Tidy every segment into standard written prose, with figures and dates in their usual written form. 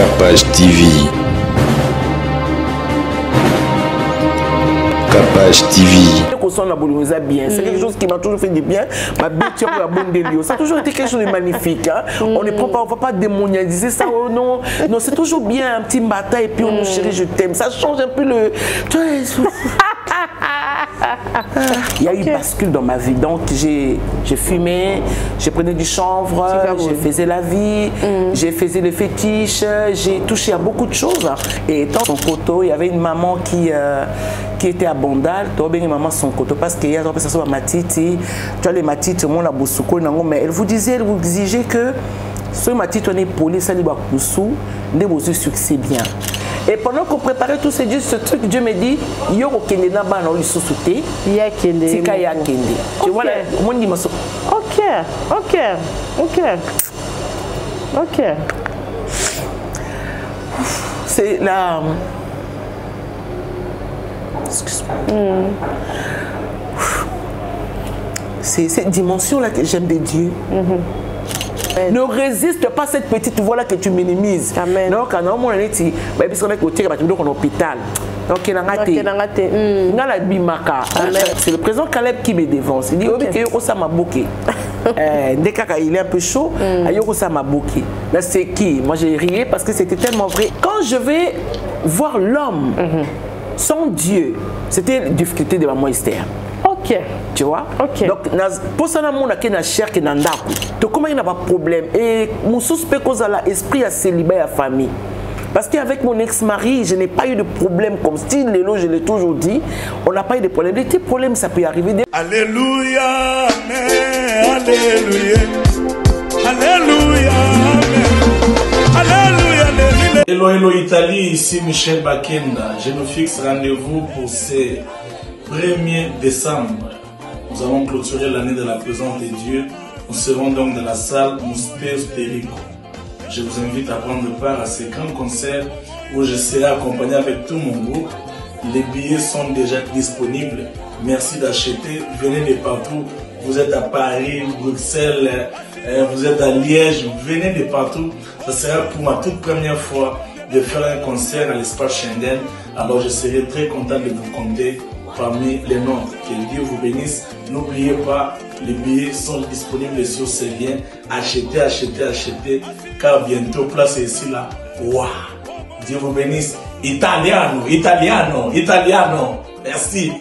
Capage TV. Capage TV. C'est quelque chose qui m'a toujours fait du bien. Ma bête, ça a toujours été quelque chose de magnifique. Hein? On ne prend pas, on va pas démonialiser ça. Oh non, non, c'est toujours bien un petit matin et puis on chérie, je t'aime. Ça change un peu le. Il y a eu bascule dans ma vie. Donc j'ai fumé, j'ai pris du chanvre, j'ai fait la vie, j'ai fait le fétiche, j'ai touché à beaucoup de choses. Et dans son coteau, il y avait une maman qui était à Bondal. Tu vois bien maman son coteau parce qu'il y a ça sur ma titi. Tu vois les matiti, mon la bousouko, mais elle vous exigeait que sur ma titi on est poli, ça liba kusou, ne vous succès bien. Et pendant qu'on préparait tout ce truc, Dieu me dit, yo kende na ba na lisusuté, ya kende. Tika ya kende. Tu vois là, mon dit maso. OK. C'est la c'est cette dimension là que j'aime de Dieu. Ne résiste pas à cette petite voix là que tu minimises. Amen. Donc quand on est ici, bah parce qu'on est côté bah tu dois en hôpital. Donc il a raté. Dans la bimaka. C'est le président Caleb qui me dévance. Il dit OK, ça m'a bloqué. Dès qu'il est un peu chaud, ça m'a bloqué. Là c'est qui? Moi j'ai rié parce que c'était tellement vrai. Quand je vais voir l'homme sans Dieu, c'était une difficulté de maman Esther. OK. Tu vois? OK. Donc, pour ça, on a une chair qui est dans le donc, comment il n'y a pas de problème? Et mon suspect cause à l'esprit à célibat et à famille. Parce qu'avec mon ex-mari, je n'ai pas eu de problème. Comme style, Lélo, je l'ai toujours dit, on n'a pas eu de problème. Des petits problèmes, ça peut arriver. Alléluia, amen, alléluia, alléluia, amen, alléluia, alléluia. Hello, hello Italie, ici Michel Bakenda. Je nous fixe rendez-vous pour ce 1er décembre. Nous allons clôturer l'année de la présence de Dieu. Nous serons donc dans la salle Moustéos Perico. Je vous invite à prendre part à ce grand concert où je serai accompagné avec tout mon groupe. Les billets sont déjà disponibles. Merci d'acheter. Venez de partout. Vous êtes à Paris, Bruxelles, vous êtes à Liège. Venez de partout. Ça sera pour ma toute première fois de faire un concert à l'espace Schengen. Alors je serai très content de vous compter parmi les noms. Que Dieu vous bénisse. N'oubliez pas, les billets sont disponibles sur ce lien. Achetez, achetez, achetez. Car bientôt, place ici là. Waouh! Dieu vous bénisse. Italiano, italiano, italiano. Merci.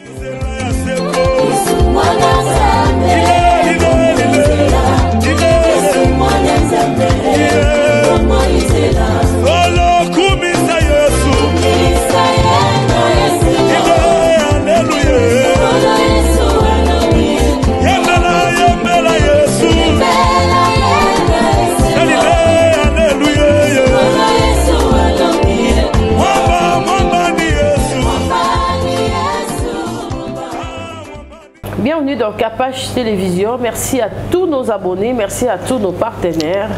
Bienvenue dans Capage Télévision. Merci à tous nos abonnés, merci à tous nos partenaires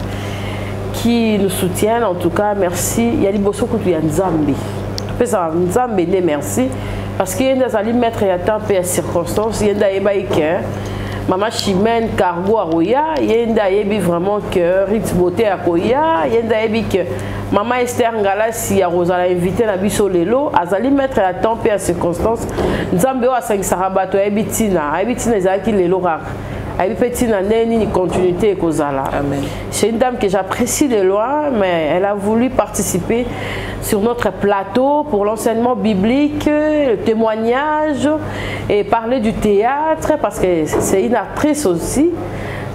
qui nous soutiennent. En tout cas, merci. Il y a des bossons qui sont Nzambi. Nzambi, merci. Parce qu'il y a des alliés mettre à temps et à circonstances. Il y a des baïkins. Maman Chimène, Cargo à Roya. Il y a des vraiment que Ritz Beauté à Koya. Il y a des que Maman Esther Ngala, si a Rosa invité à Bisso Lelo, Azali mettre à temps et à circonstances. Nzambe a 5 sarabato, Ebitina, Ebitina Zaki Lelo Rak. Ebitina Neni continuité Kozala. Amen. C'est une dame que j'apprécie de loin, mais elle a voulu participer sur notre plateau pour l'enseignement biblique, le témoignage et parler du théâtre parce que c'est une actrice aussi.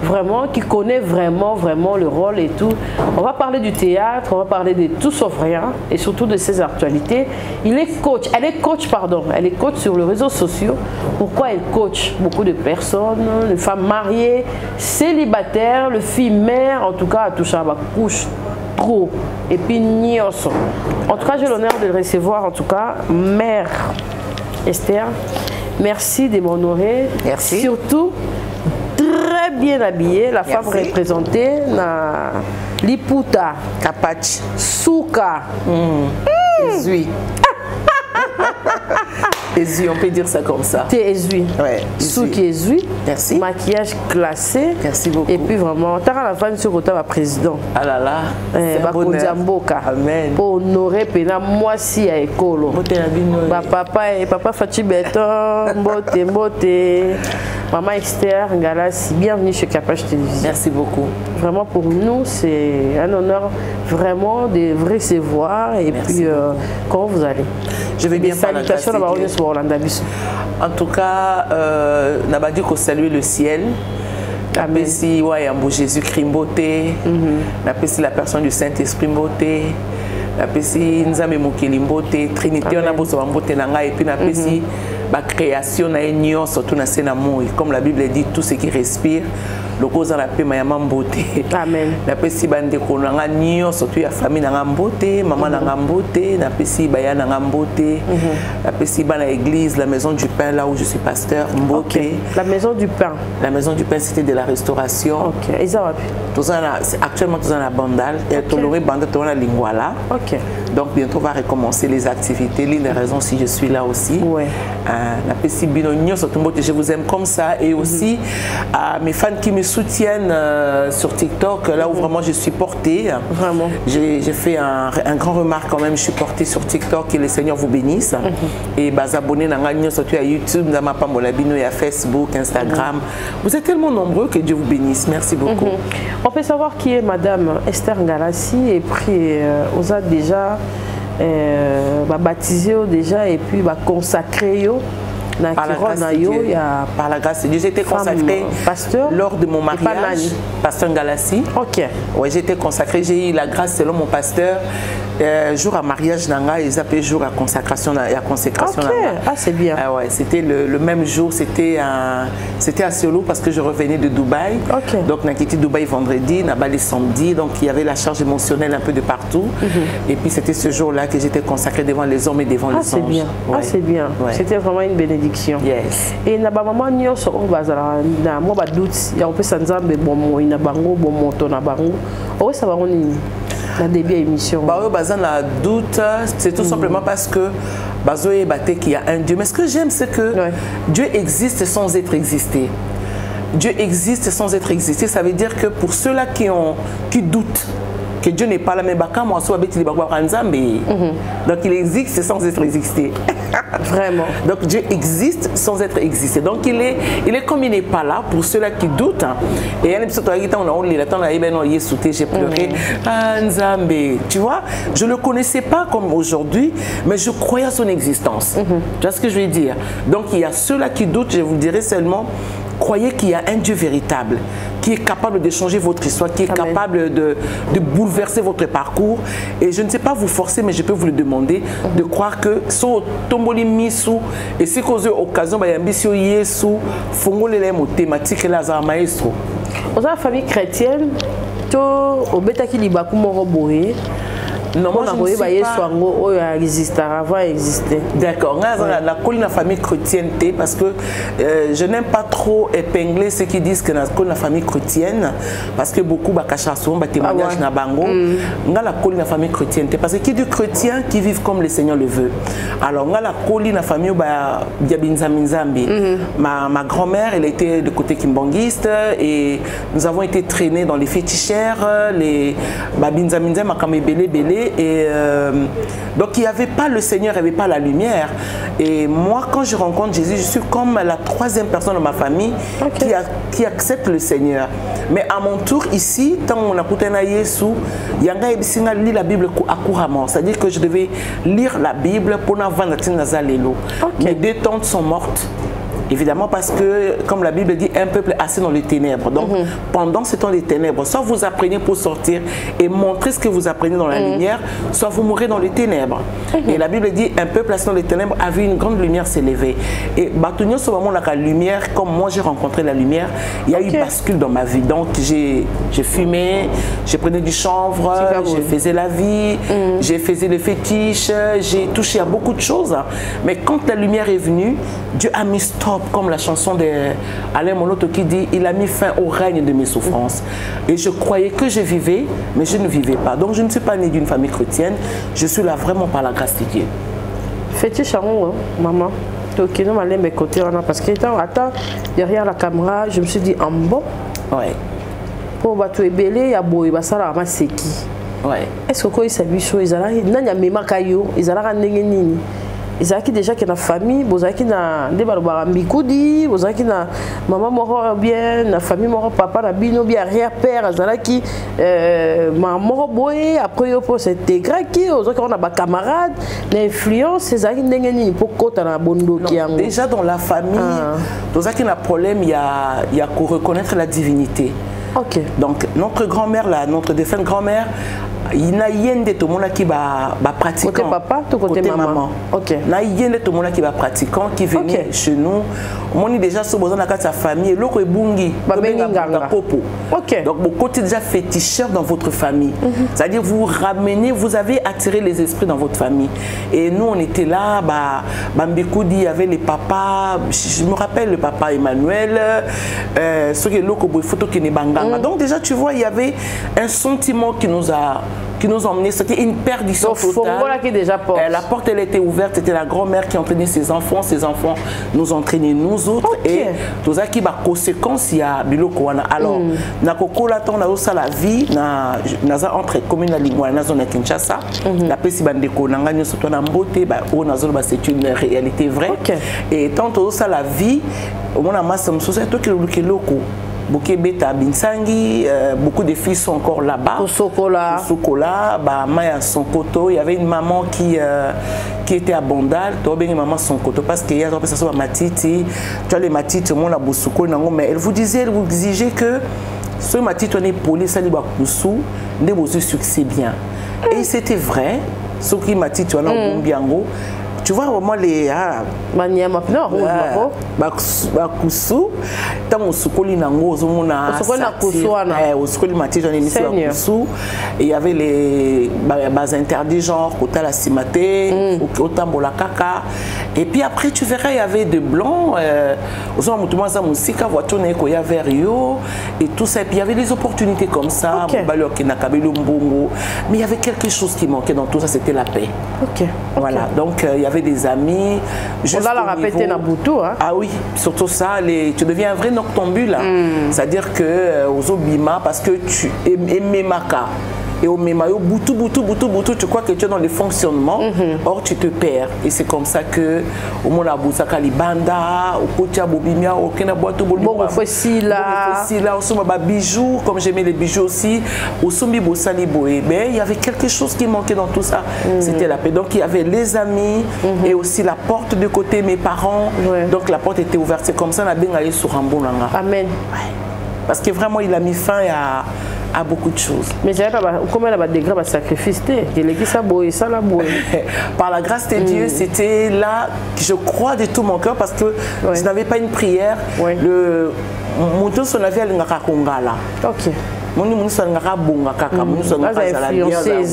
Vraiment, qui connaît vraiment le rôle et tout. On va parler du théâtre, on va parler de tout sauf rien et surtout de ses actualités. Elle est coach sur les réseaux sociaux. Pourquoi elle coach beaucoup de personnes, les femmes mariées, célibataires, les filles mères, en tout cas à toucher à ma couche trop et puis nios. En tout cas, j'ai l'honneur de le recevoir, en tout cas, mère Esther. Merci de m'honorer. Merci. Surtout très bien habillée, la femme représentée na Liputa, Capache, Souka, Zui. Ezui, on peut dire ça comme ça. T'es Ezui. Ouais. Souki Ezui. Merci. Maquillage classé. Merci beaucoup. Et puis vraiment, t'as la vanne sur le président. Ah là là. C'est Amen. Pour honorer pena moi si à écolo. Papa Fati Beton, Mbote. Maman Esther Ngalassi, bienvenue chez Capage Télévision. Merci beaucoup. Vraiment pour nous, c'est un honneur vraiment de vous recevoir. Et merci puis, comment vous allez? Je vais bien. Salutations à la sur Orlando. En tout cas, n'a pas dit qu'on salue le ciel. N'apprécie Jésus-Christ beauté, n'apprécie la personne du Saint-Esprit beauté, n'apprécie Nzambe Mokeli beauté, Trinité on a besoin de beauté et puis n'apprécie la création na union surtout na sénamo comme la Bible dit tout ce qui respire le cause en la paix mayama beauté. Amen. N'apprécie bande ko na union surtout la famille na beauté, maman na beauté, n'apprécie baya na beauté, n'apprécie bana église la maison du pain là où je suis pasteur beauté. Okay. La maison du pain. La maison du pain c'était de la restauration. OK. Et ça va plus. Actuellement tous en a bandal et toloré bandal tout en la lingwala. OK. Donc bientôt on va recommencer les activités. L'une des raisons si je suis là aussi. Ouais. N'apprécie binonio surtout je vous aime comme ça et aussi à mes fans qui me soutiennent sur TikTok, là où vraiment je suis portée. Vraiment. J'ai fait un grand remarque quand même, je suis portée sur TikTok, que le Seigneur vous bénisse. Et abonnez surtout à YouTube, et à Facebook, Instagram. Vous êtes tellement nombreux que Dieu vous bénisse. Merci beaucoup. On peut savoir qui est Madame Esther Ngalassi et puis on a déjà baptisé déjà et puis consacré. Par la grâce de Dieu, j'ai été consacrée lors de mon mariage, pasteur Ngalassi. Ok. Oui, j'ai été consacrée, j'ai eu la grâce selon mon pasteur. Jour à mariage nanga, ils appellent jour à consécration. Ok. Ah, c'est bien. Ouais, c'était le même jour, c'était à Solo parce que je revenais de Dubaï. Okay. Donc, on a quitté Dubaï vendredi, on a balé samedi, donc il y avait la charge émotionnelle un peu de partout. Et puis c'était ce jour-là que j'étais consacrée devant les hommes et devant les anges. C'est bien. Ouais. Ah, c'est bien. Ouais. C'était vraiment une bénédiction. Yes. Et na ba maman nyonso on bazala na mo ba doute ya on peut sanzambe bon ina bango bon moto na bango. O ça va on na début émission. Ba o bazan la doute, c'est tout simplement parce que bazoé baté qu'il y a un Dieu. Mais ce que j'aime c'est que Dieu existe sans être existé. Dieu existe sans être existé, ça veut dire que pour ceux-là qui doutent que Dieu n'est pas là, mais donc il existe sans être existé. Vraiment. Donc Dieu existe sans être existé. Donc il est comme il n'est pas là pour ceux-là qui doutent. Et j'ai pleuré. Tu vois, je ne le connaissais pas comme aujourd'hui, mais je croyais à son existence. Tu vois ce que je veux dire? Donc il y a ceux-là qui doutent, je vous dirais seulement, croyez qu'il y a un Dieu véritable qui est capable de changer votre histoire, qui est capable de bouleverser votre parcours. Et je ne sais pas vous forcer, mais je peux vous le demander de croire que so tomboli misu et si cause occasion ba yambisio Yesu fongolele mo thématique la za maestro. Dans la famille chrétienne, to obetaki libaku moko boye. Non, moi je ne sais pas. D'accord. La colline la famille chrétienne, parce que je n'aime pas trop épingler ceux qui disent que la colline la famille chrétienne, parce que beaucoup de témoignages na bango. La colline la famille chrétienne, parce que qui dit chrétien qui vivent comme le Seigneur le veut. Alors la colline la famille ma grand-mère, elle était de côté kimbangiste et nous avons été traînés dans les fétichères, les babinzaminza makame belé. Et donc il n'y avait pas le Seigneur, il n'y avait pas la lumière. Et moi, quand je rencontre Jésus, je suis comme la troisième personne de ma famille qui accepte le Seigneur. Mais à mon tour ici, tant on a écouté Yesu, il y a lu la Bible couramment. C'est-à-dire que je devais lire la Bible pour n'avoir Nazalelo. Mes deux tantes sont mortes. Évidemment parce que, comme la Bible dit, un peuple assis dans les ténèbres. Donc, pendant ce temps des ténèbres, soit vous apprenez pour sortir et montrer ce que vous apprenez dans la lumière, soit vous mourrez dans les ténèbres. Et la Bible dit, un peuple assis dans les ténèbres a vu une grande lumière s'élever. Et Batunion, ce moment, la lumière, comme moi j'ai rencontré la lumière, il y a eu bascule dans ma vie. Donc, j'ai fumé, j'ai pris du chanvre, j'ai faisais la vie, j'ai faisais le fétiche, j'ai touché à beaucoup de choses. Mais quand la lumière est venue, Dieu a mis stop. Comme la chanson d'Alain Moloto qui dit, il a mis fin au règne de mes souffrances. Et je croyais que je vivais, mais je ne vivais pas. Donc je ne suis pas née d'une famille chrétienne, je suis là vraiment par la grâce de Dieu. Fétiche à maman? Ok, non, mais mes côtés, parce que attends, derrière la caméra, je me suis dit, en bon. Ouais. Pour battre les belés, il y a beau, il va ça là, c'est qui. Ouais. Est-ce que quand ils s'habillent sur les alars, il y a même caillou, ils ont nini. Ils ont déjà qui na famille, ils ont qui na des barabambikoudi, ils ont qui na maman mort bien, na famille mort papa na bino bien arrière père, ils ont qui maman boy après ils pour s'intégrer qui, ils ont qui on a ba camarades, l'influence, ils ont qui nini pour côté na bondo qui a. Déjà dans la famille, dans ça qui a un problème, il y a qu'à reconnaître la divinité. Ok. Donc notre grand-mère là, notre défunte grand-mère, il y a yende tout le monde qui va pratiquant. Côté papa, tout côté maman. Ok. Il y a yende tout le monde qui va pratiquant, qui venait chez nous. On est déjà sur besoin de sa famille. L'autre est bungi. Ok. Donc mon côté déjà féticheur dans votre famille. C'est-à-dire vous ramenez, vous avez attiré les esprits dans votre famille. Et nous on était là, Bambikoudi, il y avait les papas. Je me rappelle le papa Emmanuel. Ceux qui l'autre photo qui n'est banganga. Donc déjà tu vois il y avait un sentiment qui nous a emmenés, c'était une perdition totale. Qui déjà porte. La porte elle était ouverte, c'était la grand-mère qui entraînait ses enfants nous entraînaient nous autres. Et tout ça qui va conséquence il y a biloko wana. Alors na kokola ton na osa la vie na entre commune na lingwa na zone Kinshasa. La pesi bandeko nanga nyoso to na mbote o na zone c'est une réalité vraie. Et tant osa la vie on a masse msosa to kiloko. Bokebeta Binsangi, beaucoup de filles sont encore là-bas. Au Sokola, Maya Sonkoto. Il y avait une maman qui était à Bondal. Tu as une maman Sonkoto parce qu'il y a ça Matiti. Tu as les Matiti, mon la Boussouko, mais elle vous exigeait que ce Matiti on est poli, ça liba Koussou, ne vous succès bien. Et c'était vrai. Ce qui Matiti on a Bombiango. Tu vois vraiment les bakusu tant sukoli nango ozomona sukoli mati j'en ai mis sur bakusu et il y avait les bas interdits genre kota la simate otambola kaka et puis après tu verras il y avait de blancs ozoma mutuma za musika voiture na ko ya vers yo et tout ça et puis il y avait des opportunités comme ça balo ki na kabelo mbongo mais il y avait quelque chose qui manquait dans tout ça, c'était la paix. Voilà, donc il y avait des amis. On va la répéter dans Boutou. Ah oui, surtout ça, tu deviens un vrai noctambule. C'est-à-dire que aux Obima, parce que tu aimais Maka. Et au Mémayo, boutou, tu crois que tu es dans le fonctionnement, or tu te perds. Et c'est comme ça que au monde à Boussaka Libanda, au Kotia Bobimia, au Kena Boato Bolibou, au bijoux, comme j'aimais les bijoux aussi, au Sumbi Bossali Boé. Mais il y avait quelque chose qui manquait dans tout ça, c'était la paix. Donc il y avait les amis et aussi la porte de côté, mes parents. Donc la porte était ouverte. C'est comme ça, on a bien allé sur Rambonanga. Amen. Parce que vraiment, il a mis fin à beaucoup de choses. Mais comment il y a des grands sacrifices? Par la grâce de Dieu, c'était là que je crois de tout mon cœur parce que je n'avais pas une prière. Mon Dieu, son avis, elle n'a pas là. Ok.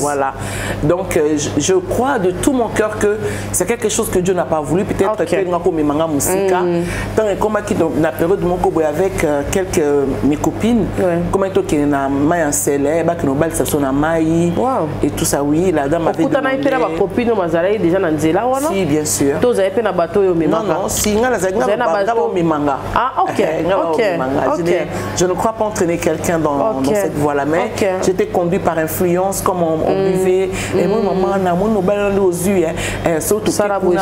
Voilà. Donc je crois de tout mon cœur que c'est quelque chose que Dieu n'a pas voulu. Peut-être que dans les combats qui dans la période de mon couple avec quelques mes copines, comme qui n'a pas un célèbre, qui n'a pas le maï et tout ça. Oui, la dame avait copine déjà dans Zela. Si, bien sûr. Vous avez un bateau au Non, si, je ne crois pas entraîner quelqu'un dans cette voie-là, mais j'étais conduit par influence, comme on buvait. Et moi, maman, mon aux yeux, surtout Salaboué.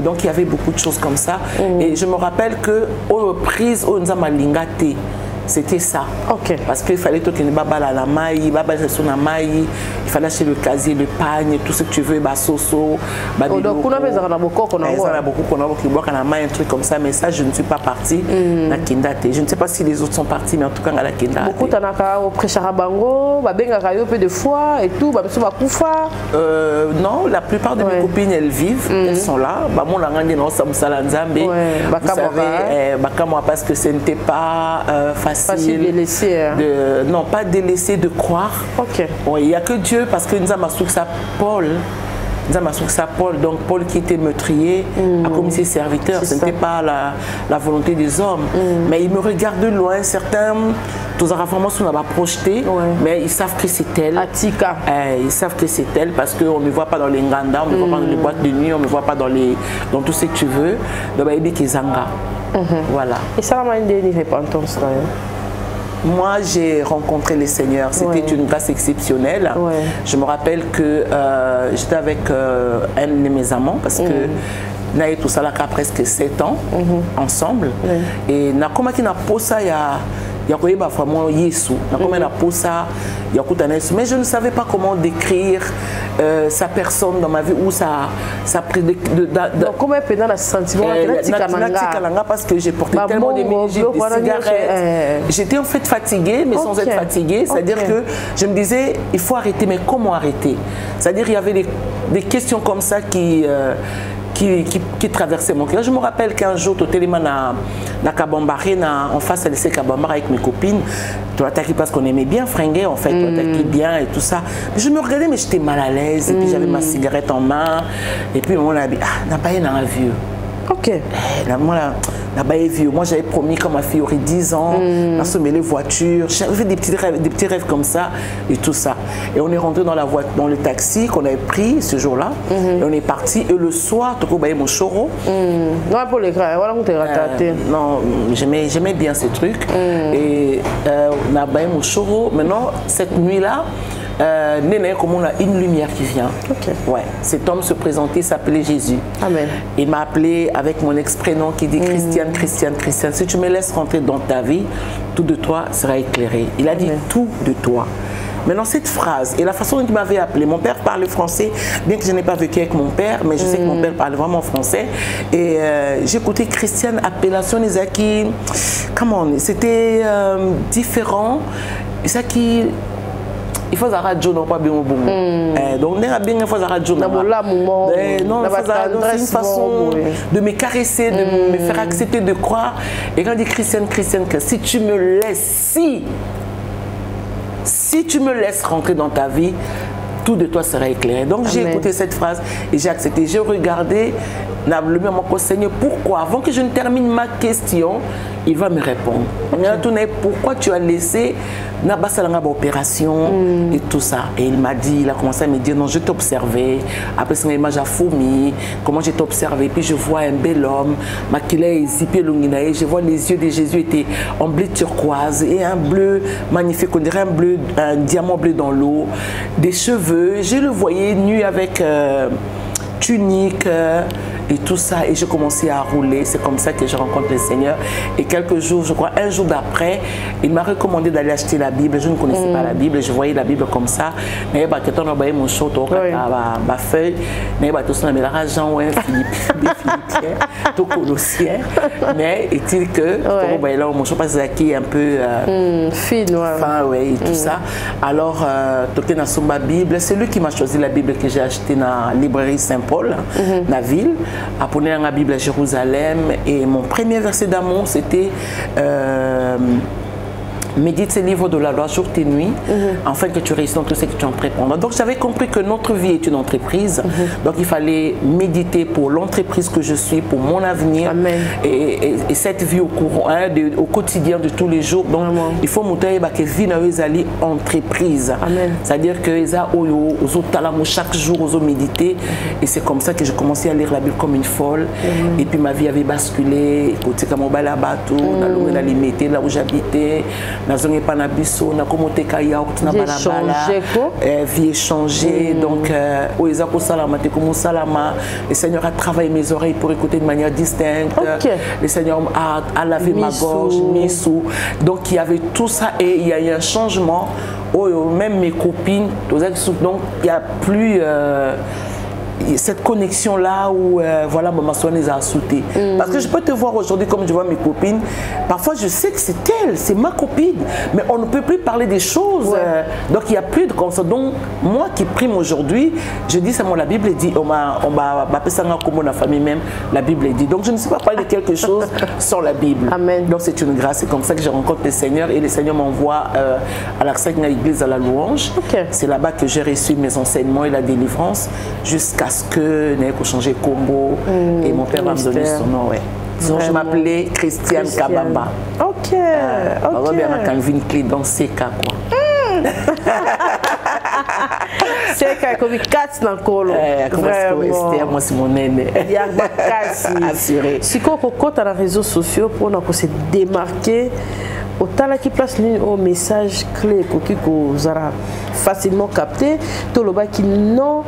Donc il y avait beaucoup de choses comme ça. Et je me rappelle que aux reprises, on nous a malingate. C'était ça. Parce qu'il fallait que tu baba la maille, baba la maille, il fallait acheter le casier, le pagne, tout ce que tu veux, basoso, donc on a beaucoup un truc comme ça, mais ça je ne suis pas partie na Kindate. Je ne sais pas si les autres sont partis, mais en tout cas à la Kindate. Beaucoup t'anaka au prêcharabango, babenga kayo peu de fois et tout, babeso bakufa. Non, la plupart de mes copines elles vivent, elles sont là. Ba mon langandi na osamsala nzambe. Vous savez, bakamwa parce que ce n'était pas facile de laisser, non pas délaisser, de croire. Il n'y a que Dieu parce que nous avons ça Paul ça Paul, donc Paul qui était meurtrier a commis ses serviteurs. Ce n'était pas la volonté des hommes. Mais ils me regardent de loin, certains, tous les informations on va projeter, mais ils savent que c'est elle. Ils savent que c'est elle parce qu'on ne me voit pas dans les nganda, on ne me voit pas dans les boîtes de nuit, on ne me voit pas dans tout ce que tu veux. Donc il dit qu'ils zanga. Voilà. Et ça m'a donné une repentance. Moi, j'ai rencontré le Seigneur. C'était une grâce exceptionnelle. Je me rappelle que j'étais avec un de mes amants parce que nous avons tout ça là presque 7 ans ensemble. Et nous avons vraiment Yesu. Mais je ne savais pas comment décrire sa personne dans ma vie ou sa comment est-ce que sentiment parce que j'ai porté tellement de cigarettes. J'étais en fait fatiguée, mais sans être fatiguée. C'est-à-dire que je me disais, il faut arrêter, mais comment arrêter? C'est-à-dire il y avait des questions comme ça qui traversait mon cœur. Je me rappelle qu'un jour, au téléphone à Kabambari, en face à l'essai Kabambari avec mes copines, tu attaquais parce qu'on aimait bien fringuer, en fait, tu attaquais bien et tout ça. Mais je me regardais, mais j'étais mal à l'aise, et puis j'avais ma cigarette en main, et puis on a dit, n'a pas un vieux. Ok. Moi j'avais promis quand ma fille aurait 10 ans, à semer les voitures, j'avais fait des petits rêves comme ça et tout ça. Et on est rentré dans le taxi qu'on avait pris ce jour-là, et on est parti. Et le soir, tu as mon choro. Non, pour les gars, voilà, non, j'aimais bien ces trucs. Et on a baillé mon choro. Maintenant, cette nuit-là, comme on a une lumière qui vient. Ouais. Cet homme se présentait, s'appelait Jésus. Amen. Il m'a appelé avec mon ex-prénom qui dit Christiane, Christiane, Christiane. Si tu me laisses rentrer dans ta vie, tout de toi sera éclairé. Il a dit tout de toi. Maintenant, cette phrase et la façon dont il m'avait appelé, mon père parlait français, bien que je n'ai pas vécu avec mon père, mais je sais que mon père parlait vraiment français. Et j'écoutais Christiane, appellation Isaki. Comment c'était différent. Isaki. Il faut arrêter Joe, non pas bien au bon. Donc, il faut arrêter Joe. Non, c'est une façon de me caresser, de me faire accepter, de croire. Et quand il dit Christiane, Christiane, si tu me laisses, si tu me laisses rentrer dans ta vie, tout de toi sera éclairé. Donc j'ai écouté cette phrase et j'ai accepté. J'ai regardé le même Seigneur, pourquoi? Avant que je ne termine ma question, il va me répondre. Pourquoi tu as laissé Nabasalanga opération et tout ça? Et il m'a dit, il a commencé à me dire, non, je t'ai observé. Après, c'est une image à Foumi, comment je t'ai observé. Puis je vois un bel homme, maquillé, zippé, lunginae. Je vois les yeux de Jésus étaient en bleu turquoise et un bleu magnifique, on dirait un diamant bleu dans l'eau. Des cheveux, je le voyais nu avec tunique. Et tout ça, et j'ai commencé à rouler. C'est comme ça que je rencontre le Seigneur. Et quelques jours, je crois, un jour d'après, il m'a recommandé d'aller acheter la Bible. Je ne connaissais pas la Bible, je voyais la Bible comme ça. Mais il y a mon show, ma feuille. Mais il y a tout ça, mais l'argent, ouais, Philippien, tout Colossien. Mais est-il que, là, mon show, parce que c'est un peu fin, ouais, et tout ça. Alors, toqué dans son Bible, c'est lui qui m'a choisi la Bible que j'ai achetée dans la librairie Saint-Paul, dans la ville. À prendre la Bible à Jérusalem, et mon premier verset d'amour c'était médite ces livres de la loi jour et nuit, afin que tu réussisses dans tout ce que tu entreprendras. Donc j'avais compris que notre vie est une entreprise, donc il fallait méditer pour l'entreprise que je suis, pour mon avenir, et cette vie au quotidien de tous les jours. Donc il faut montrer que vie est entreprise, c'est-à-dire que chaque jour aux méditer, et c'est comme ça que j'ai commencé à lire la Bible comme une folle, et puis ma vie avait basculé. Côté comme au Balabato, là où j'habitais. Vie échangée, donc le Seigneur a travaillé mes oreilles pour écouter de manière distincte. Le Seigneur a lavé ma gorge, donc il y avait tout ça, et il y a eu un changement. Même mes copines, donc il n'y a plus cette connexion là où voilà, maman les a sauté. Parce que je peux te voir aujourd'hui comme je vois mes copines, parfois je sais que c'est elle, c'est ma copine, mais on ne peut plus parler des choses, donc il n'y a plus de comme ça. Donc moi qui prime aujourd'hui, je dis ça, la Bible dit, on va appeler ça comme la famille même, la Bible dit. Donc je ne sais pas parler de quelque chose sans la Bible. Donc c'est une grâce, c'est comme ça que je rencontre le Seigneur, et le Seigneur m'envoie à la Église à la louange. C'est là-bas que j'ai reçu mes enseignements et la délivrance jusqu'à parce que n'avait qu'à changer combo et mon père m'a donné son nom, ouais. Donc je m'appelais Christiane Kabamba. Ok. On bien Calvin Clé dans ces cas quoi. C'est comme une casse dans le col. Vraiment. Moi c'est mon aîné. Il y a une casse. Assuré. Si on compte dans les réseaux sociaux pour nous se démarquer, autant qui place au message clé pour que vous avez facilement capté, tout le bas qui non,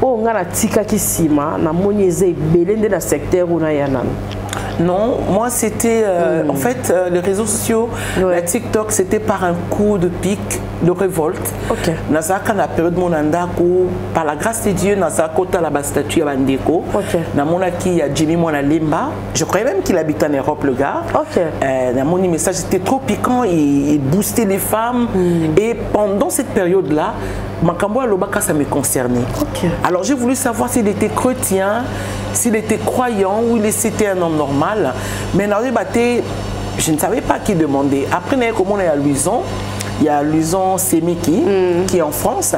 on a la tika qui sima, na monieze belende dans secteur où na yanan. Non, moi c'était en fait les réseaux sociaux, la TikTok c'était par un coup de pic, de révolte. Ok. Nazaka na période monandako par la grâce de Dieu nazaka kota la statue à Bandeko. Ok. Na monaki ya Jimmy Mwana Lemba. Je croyais même qu'il habitait en Europe le gars. Ok. Na mon message était trop piquant, il boostait les femmes et pendant cette période là, Makambo Alobaka ça me concernait. Ok. Alors j'ai voulu savoir s'il était chrétien, s'il était croyant ou il était un homme normal. Mais je ne savais pas qui demander. Après, comment il y a Luison. Il y a Luison Semiki qui est en France.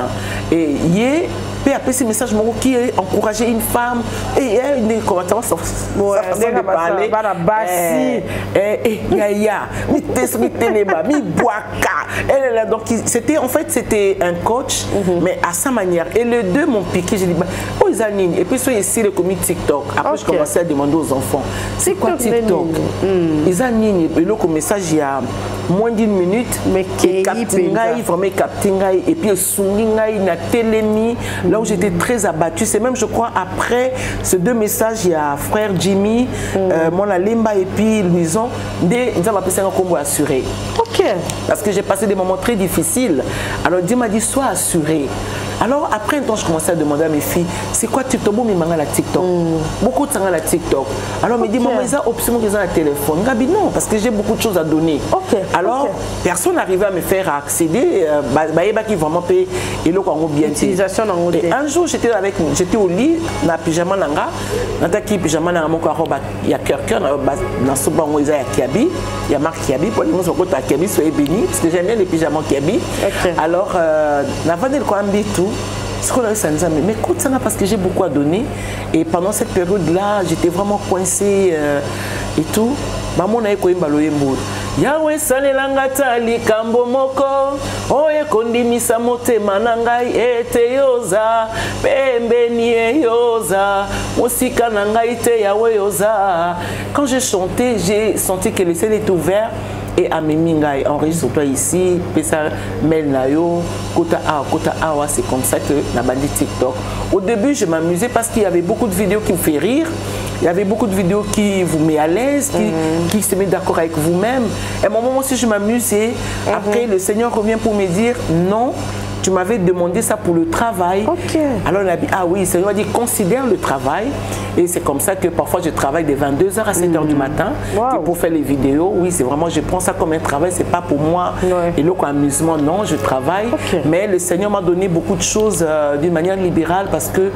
Et il est après ces messages qui a encouragé une femme et elle est comme ça façon de parler donc c'était en fait c'était un coach mais à sa manière et les deux m'ont piqué. J'ai dit oh ils animent et puis soit ici le comité TikTok. Après je commençais à demander aux enfants c'est quoi TikTok. Ils animent et le message il y a moins d'1 minute mais qui captingai vraiment captingai et puis sungingai na telemi là où j'étais très abattue. C'est même je crois après ces deux messages il y a frère Jimmy Mwana Lemba et puis Luison nous avons appelé ça un combo assuré. Ok. Parce que j'ai passé des moments très difficiles. Alors Dieu m'a dit sois assuré. Alors après un temps je commençais à demander à mes filles c'est quoi TikTok bon mais manga la TikTok beaucoup de temps la TikTok alors me dit maman ils ont option qu'ils ont un téléphone Gabi non parce que j'ai beaucoup de choses à donner. Alors personne n'arrivait à me faire accéder bah qui vraiment paye et le quoi bien utilisation et un jour j'étais au lit na pyjama nanga nataki pyjama nanga moko roba ya cœur na soba ngo isa ya Kiabi ya marque Kiabi pour nous on ta Kiabi soyez bénis parce que j'aime bien les pyjamas Kiabi. Alors na vandel ko ambi tout ce qu'on a eu ça mais écoute ça parce que j'ai beaucoup à donner et pendant cette période là j'étais vraiment coincée et tout maman na ko imba loyembo Yahweh salelanga tali kambo moko oye kondimisa motema na ngai ete yoza pembeni yoza musika na ngai te Yahweh yoza. Quand j'ai chanté j'ai senti que le ciel est ouvert et à Mimingai enregistre-toi ici pesa mail nayo kota awa c'est comme ça que la bandit TikTok. Au début je m'amusais parce qu'il y avait beaucoup de vidéos qui me font rire. Il y avait beaucoup de vidéos qui vous met à l'aise, qui se met d'accord avec vous-même. Et à un moment aussi, je m'amusais. Après, le Seigneur revient pour me dire non, tu m'avais demandé ça pour le travail. Alors on a dit ah oui, le Seigneur a dit considère le travail. Et c'est comme ça que parfois je travaille de 22h à 7h du matin pour faire les vidéos. Oui, c'est vraiment, je prends ça comme un travail, c'est pas pour moi. Et là, comme amusement, non, je travaille. Mais le Seigneur m'a donné beaucoup de choses d'une manière libérale parce que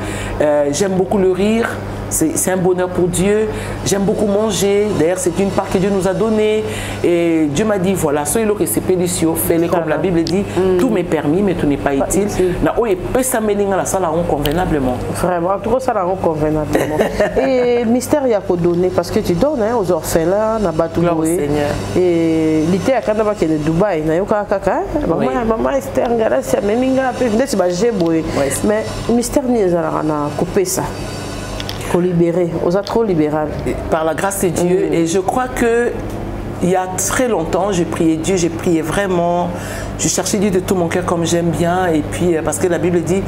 j'aime beaucoup le rire. C'est un bonheur pour Dieu. J'aime beaucoup manger. D'ailleurs, c'est une part que Dieu nous a donnée. Et Dieu m'a dit, voilà, soyez le que c'est délicieux. Fais-le comme la Bible dit. Tout m'est permis, mais tout n'est pas utile. Et peut s'améliorer la salle convenablement. Vraiment, tout ça la convenablement. Et mystère, il y a qu'à donner parce que tu donnes aux orphelins, na Batouloué. Et l'été à Canada qui est de Dubaï, na yoka kaka. Maman Esther, c'est même inga peu. Peut-être c'est j'ai boué. Mais mystère n'y est à couper ça. Libéré, aux a trop libéral. Par la grâce de Dieu. Et je crois que il y a très longtemps, j'ai prié Dieu, j'ai prié vraiment. Je cherchais Dieu de tout mon cœur comme j'aime bien. Et puis, parce que la Bible dit,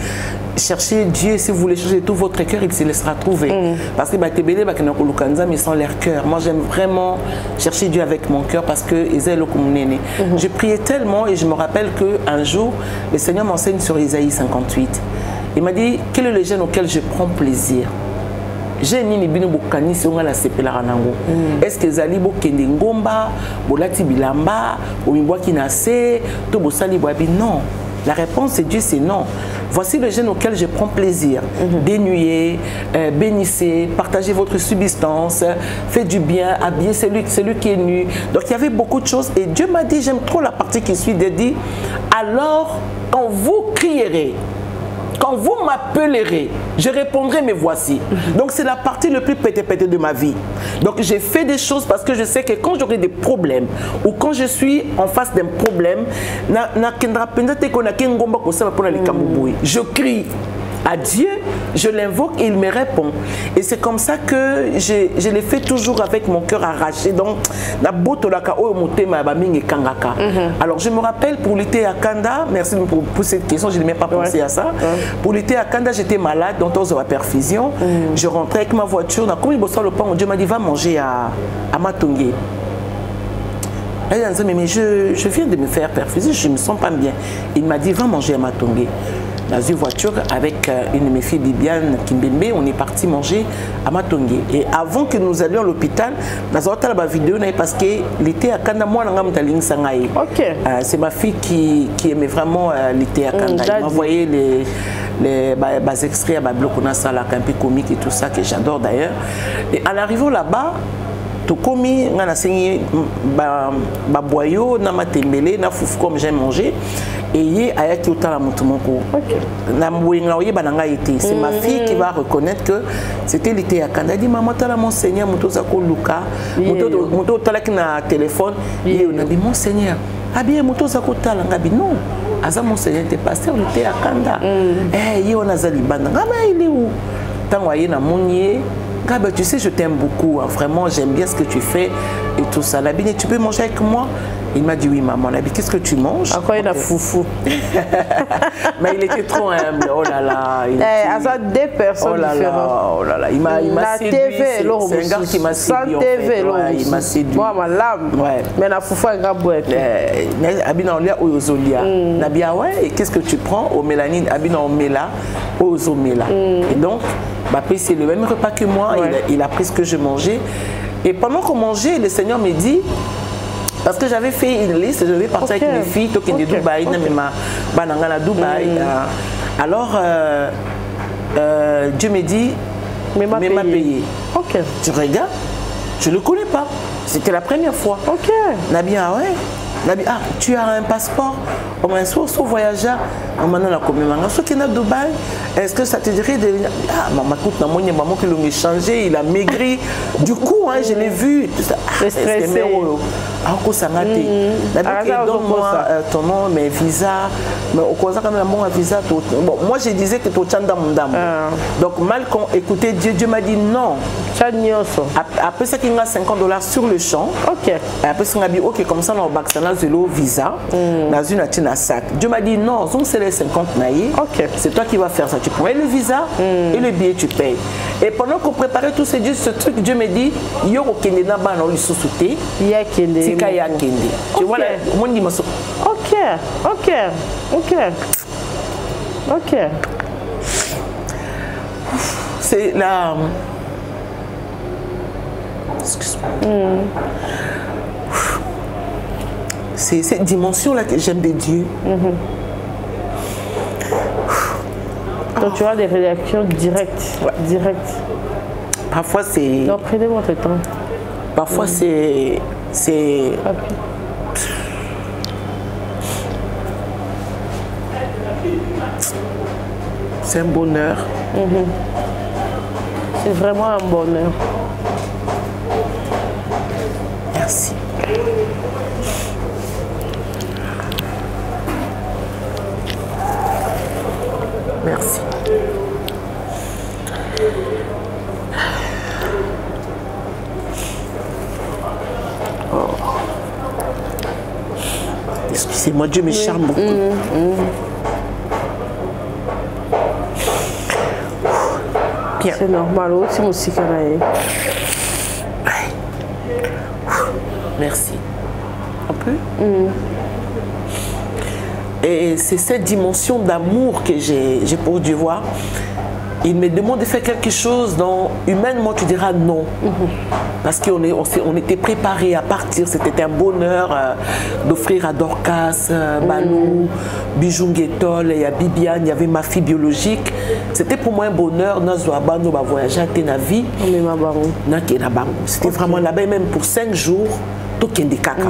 cherchez Dieu, si vous voulez chercher de tout votre cœur, il se laissera trouver. Parce que mais sans leur cœur. Moi, j'aime vraiment chercher Dieu avec mon cœur parce que je priais tellement et je me rappelle qu'un jour, le Seigneur m'enseigne sur Isaïe 58. Il m'a dit, quel est le jeune auquel je prends plaisir? J'ai ni bino bokani si on a la sepela ranango. Est-ce que zali bokende ngomba, bolati bilamba, oimboa kinase, to bosali boabi? Non. La réponse c'est Dieu, c'est non. Voici le jeune auquel je prends plaisir. Dénuyez, bénissez, partagez votre subsistance, faites du bien, habillez celui qui est nu. Donc il y avait beaucoup de choses et Dieu m'a dit, j'aime trop la partie qui suit de dire, alors quand vous crierez, Quand vous m'appellerez, je répondrai, mais voici. Donc c'est la partie le plus pété-pété de ma vie. Donc j'ai fait des choses parce que je sais que quand j'aurai des problèmes ou quand je suis en face d'un problème, je crie à Dieu, je l'invoque et il me répond. Et c'est comme ça que je le fais toujours avec mon cœur arraché. Donc, alors je me rappelle pour l'été à Kanda, merci pour cette question, je n'ai même pas pensé à ça. Pour l'été à Kanda, j'étais malade, donc on la perfusion. Je rentrais avec ma voiture, Dieu m'a dit va manger à Matongé. Mais je viens de me faire perfuser, je ne me sens pas bien. Il m'a dit va manger à Matongé. Dans une voiture avec une de mes filles, Bibiane Kimbembe, on est parti manger à Matongé. Et avant que nous allions à l'hôpital, nous avons fait la vidéo parce que l'été à Kanda, moi, c'est ma fille qui aimait vraiment l'été à Kanda. Elle m'a envoyé les extraits à bloc, on a ça là, un peu comique et tout ça, que j'adore d'ailleurs. Et en arrivant là-bas, tout comme on a saigné boyau, na matembele, na fouf comme j'ai mangé. Et hier, ayaki utala mutumoko. C'est ma fille qui va reconnaître que c'était l'été à Kanda. Elle dit maman tala mon Seigneur, muto zako Luka, muto tala qui na téléphone. Et on a dit mon Seigneur, ah bien muto zako tala ngabi non. Aza mon Seigneur était pasteur l'été à Kanda. Eh hier on a zalibanda. Mais il est où? Tant voyé na monier. Tu sais, je t'aime beaucoup, hein. Vraiment, j'aime bien ce que tu fais et tout ça. Labine, tu peux manger avec moi? Il m'a dit oui, maman. Labine, qu'est-ce que tu manges? Encore il a foufou. Mais il était trop humble. Oh là là. Il a deux personnes différentes. Oh là là. Il m'a séduit. C'est un gars qui m'a séduit. Il m'a séduit. Moi, ma lame. Ouais. Mais la foufou est un gars boîte. Abina, on l'a au Zolia. Nabia, ouais. Et qu'est-ce que tu prends? Au mélanine. Abina, on met là. Au Zomela. Et donc, c'est le même repas que moi, il a pris ce que je mangeais. Et pendant qu'on mangeait, le Seigneur me dit, parce que j'avais fait une liste, je vais partir avec mes filles, Dubaï, Dubaï. Alors, Dieu me dit, mais m'a payé. Je regarde, je ne le connais pas. C'était la première fois. Nabia, ouais. Ah, tu as un passeport? On m'a dit, au voyageur, on m'a dit, Dubaï, est-ce que ça te dirait de venir? Ah, maman, maman qui l'a changé, il a maigri. Du coup, hein, je l'ai vu. C'est stressé. Ah, ça m'a dit. Donne-moi ton nom, mes visas. Mais au cas quand même, mon visa. Bon, moi, je disais que tu es donc, mal qu'on écoutait Dieu, Dieu m'a dit non. Après ça, il y a $50 sur le champ. Après ça, il m'a dit, ok, comme ça, on va zéro visa dans une sac. Dieu m'a dit non, c'est les 50 naïs. C'est toi qui vas faire ça. Tu prends le visa et le billet, tu payes. Et pendant qu'on préparait tout ce truc, Dieu me dit yo kende na ba na lui sous-souté. Ya kende. Tika ya kende. Tu vois là, mon dit maso. OK. C'est la excuse-moi. C'est cette dimension-là que j'aime de Dieu. Donc tu as des réactions directes. Parfois c'est... Donc prenez votre temps. Parfois c'est... C'est un bonheur. C'est vraiment un bonheur. Merci. Merci. Oh. Excusez-moi, Dieu me charme beaucoup. Bien. C'est normal aussi, aussi Merci. Un peu. Et c'est cette dimension d'amour que j'ai pour Dieu, voir. Il me demande de faire quelque chose dont humainement tu diras non. Parce qu'on était préparés à partir. C'était un bonheur d'offrir à Dorcas, Balou, Bijou Nguetol, il y a Bibiane, il y avait ma fille biologique. C'était pour moi un bonheur. Nous avons voyagé à Tenavi. C'était vraiment là-bas, même pour 5 jours, tout Kendi Kaka.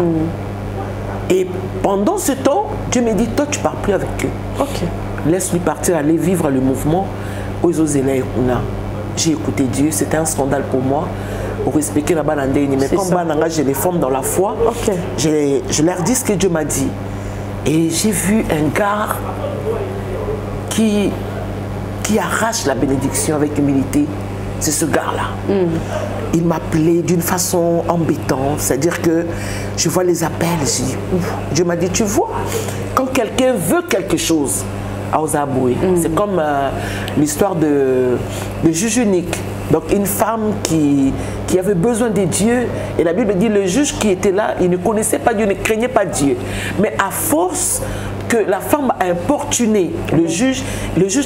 Et pendant ce temps, Dieu me dit, toi tu ne pars plus avec eux. laisse-lui partir, aller vivre le mouvement. J'ai écouté Dieu, c'était un scandale pour moi. Pour respecter la balandénie. Mais comme je les forme dans la foi, je leur dis ce que Dieu m'a dit. Et j'ai vu un gars qui arrache la bénédiction avec humilité. C'est ce gars-là. Il m'appelait d'une façon embêtante. C'est-à-dire que je vois les appels. Dieu m'a dit, tu vois, quand quelqu'un veut quelque chose, c'est comme l'histoire de juge unique. Donc une femme qui avait besoin de Dieu, et la Bible dit le juge qui était là, il ne connaissait pas Dieu, ne craignait pas Dieu. Mais à force que la femme a importuné le juge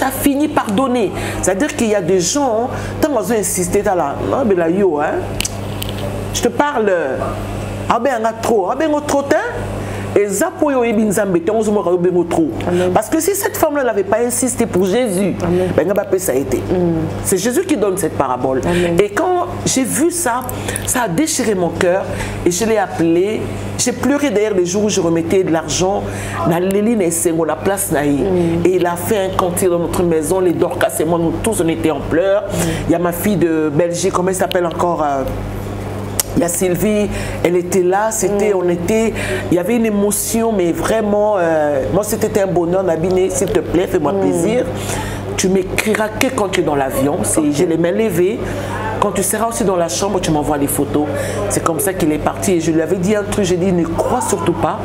a fini par donner. C'est-à-dire qu'il y a des gens, tant qu'on a insisté, je te parle, trop, parce que si cette femme-là n'avait pas insisté pour Jésus, ça a été. C'est Jésus qui donne cette parabole. Amen. Et quand j'ai vu ça, ça a déchiré mon cœur et je l'ai appelé. J'ai pleuré d'ailleurs les jours où je remettais de l'argent dans l'éline et la place naïe. Et il a fait un cantique dans notre maison, les Dorcas et moi, nous tous on était en pleurs. Il y a ma fille de Belgique, comment elle s'appelle encore il y a Sylvie, elle était là, il y avait une émotion, mais vraiment, moi c'était un bonheur. Nabiné, s'il te plaît, fais-moi plaisir. Tu m'écriras que quand tu es dans l'avion, j'ai les mains levées. Quand tu seras aussi dans la chambre, tu m'envoies les photos. C'est comme ça qu'il est parti. Et je lui avais dit un truc, j'ai dit, ne crois surtout pas,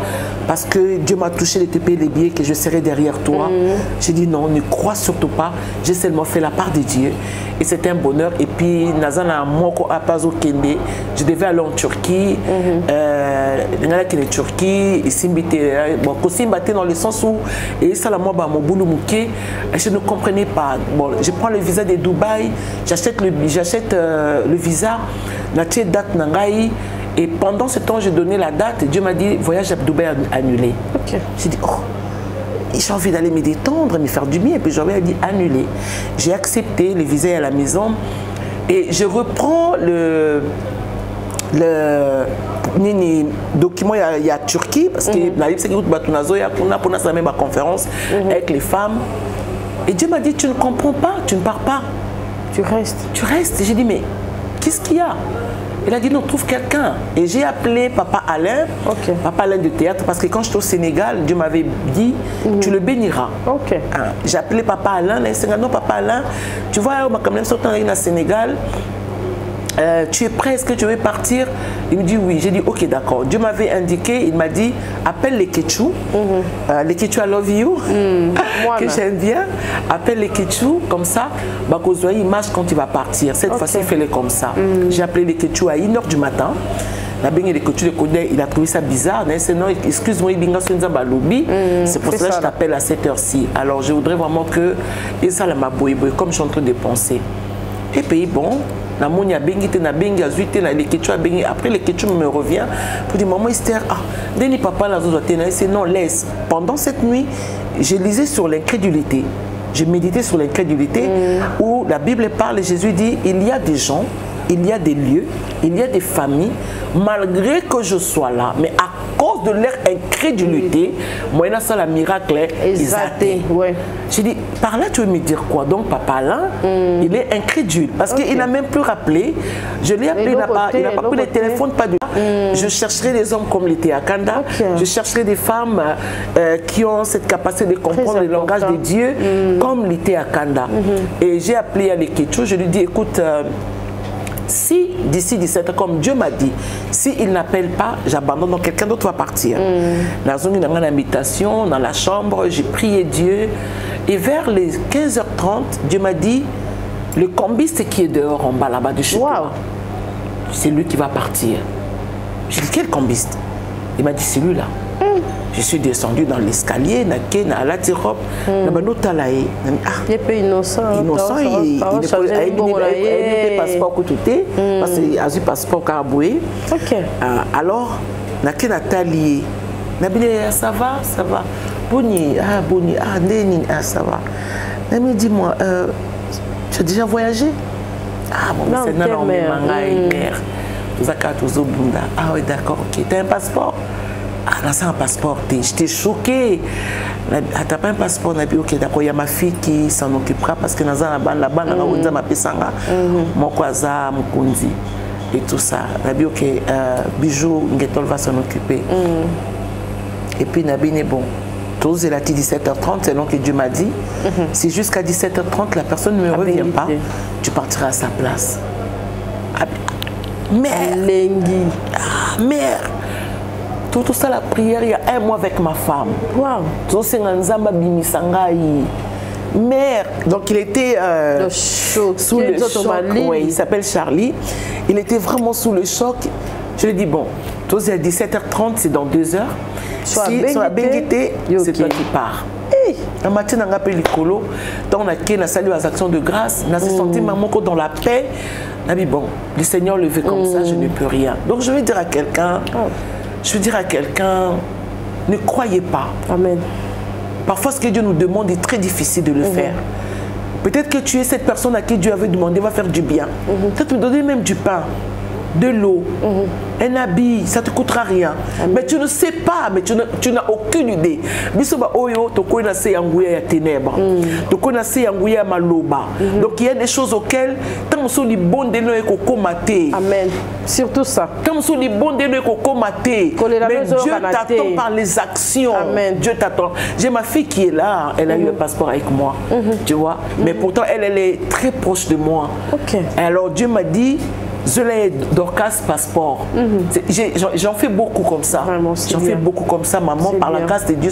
parce que Dieu m'a touché de te payer les billets, que je serai derrière toi. J'ai dit non, ne crois surtout pas. J'ai seulement fait la part de Dieu. Et c'était un bonheur. Et puis, Nazana Moko Apazo Kende, je devais aller en Turquie. Turquie, bon, dans le sens où, et ça, je ne comprenais pas. Bon, je prends le visa de Dubaï, j'achète le visa, la date Nangaï, et pendant ce temps, j'ai donné la date, et Dieu m'a dit, voyage à Dubaï annulé. J'ai dit, oh, j'ai envie d'aller me détendre, me faire du bien, et puis j'ai dit annuler. J'ai accepté le visa à la maison, et je reprends le document, il y a Turquie, parce que il y a même conférence avec les femmes. Et Dieu m'a dit, tu ne comprends pas, tu ne pars pas. Tu restes. Tu restes. J'ai dit, mais qu'est-ce qu'il y a? Il a dit, non, trouve quelqu'un. Et j'ai appelé Papa Alain, Papa Alain de théâtre, parce que quand j'étais au Sénégal, Dieu m'avait dit, tu le béniras. J'ai appelé Papa Alain, non, Papa Alain, tu vois, on m'a quand même sorti au Sénégal. Tu es prêt, est-ce que tu veux partir? Il me dit oui. J'ai dit ok, d'accord. Dieu m'avait indiqué, il m'a dit appelle les Ketchou, les Ketchou I love you, que j'aime bien. Appelle les Ketchou, comme ça, Bakozoï, il marche quand tu vas partir. Cette fois-ci, fais-le comme ça. J'ai appelé les Ketchou à 1h du matin. Il a trouvé ça bizarre. Non, excuse-moi, c'est pour ça que je t'appelle à cette heure-ci. Alors, je voudrais vraiment que ça la maboué, comme je suis en train de penser. Et puis, bon. Après, le Ketchou me revient pour dire maman Esther, papa non, laisse. Pendant cette nuit, je lisais sur l'incrédulité. Je méditais sur l'incrédulité où la Bible parle et Jésus dit il y a des gens, il y a des lieux, il y a des familles, malgré que je sois là, mais à cause de leur incrédulité, moi, il y a ça, le miracle, ils atteignent. J'ai dit, par là, tu veux me dire quoi? Donc, papa là, il est incrédule, parce qu'il n'a même plus rappelé. Je l'ai appelé, il n'a pas pris le téléphone, pas de... Je chercherai des hommes comme l'été à Kanda, je chercherai des femmes qui ont cette capacité de comprendre le langage de Dieu, comme l'été à Kanda. Et j'ai appelé à l'Eketchou, je lui dis, écoute, si d'ici 17 ans, comme Dieu m'a dit, s'il n'appelle pas, j'abandonne, donc quelqu'un d'autre va partir. Dans une invitation, dans la chambre, j'ai prié Dieu. Et vers les 15h30, Dieu m'a dit, le combiste qui est dehors en bas là-bas du château, c'est lui qui va partir. J'ai dit, quel combiste? Il m'a dit, c'est lui là. Je suis descendu dans l'escalier, à la tirope, il est innocent. Innocent, il n'a pas passeport tout parce qu'il a un passeport caraboué. Alors, Nathalie, ça va, ça va. Boni, ça va. Mais dis-moi, tu as déjà voyagé? Ah bon, c'est non, mère. Ah oui, d'accord, ok. Tu as un passeport? Ah, Là, un passeport. J'étais choquée. T'as pas un passeport? Ok, d'accord, il y a ma fille qui s'en occupera parce que là-bas, on a ma pesanga, mon kwaza, mon kundi et tout ça. Ok, Bijou, Ngetol va s'en occuper. Et puis, Nabi n'est bon. Tous, elle a dit 17h30, c'est long que Dieu m'a dit. Si jusqu'à 17h30, la personne ne me revient pas, tu partiras à sa place. Mère, mère. Tout ça, la prière, il y a un mois avec ma femme. Wow. Mère, donc il était sous le choc. Ouais, il s'appelle Charlie. Il était vraiment sous le choc. Je lui ai dit, bon, tous à 17h30, c'est dans 2 heures. Si sur la Benguité, c'est toi qui pars. La matin, on a appelé les colos. On a salué les actions de grâce. On a senti maman dans la paix. On a dit, bon, le Seigneur le veut comme ça, je ne peux rien. Donc je vais dire à quelqu'un, ne croyez pas. Amen. Parfois, ce que Dieu nous demande est très difficile de le faire. Peut-être que tu es cette personne à qui Dieu avait demandé va faire du bien. Peut-être me donner même du pain, de l'eau, un habit, ça ne te coûtera rien. Mais tu ne sais pas, mais tu n'as aucune idée. Donc il y a des choses auxquelles, tant que les bons de nous est Amen. Surtout ça. Tant que les bons de nous est mais Dieu t'attend par les actions. Amen. Dieu t'attend. J'ai ma fille qui est là, elle a eu un passeport avec moi, tu vois. Mais pourtant, elle est très proche de moi. Alors Dieu m'a dit, je l'ai Dorcas passeport. J'en fais beaucoup comme ça. J'en fais beaucoup comme ça, maman, par la grâce de Dieu.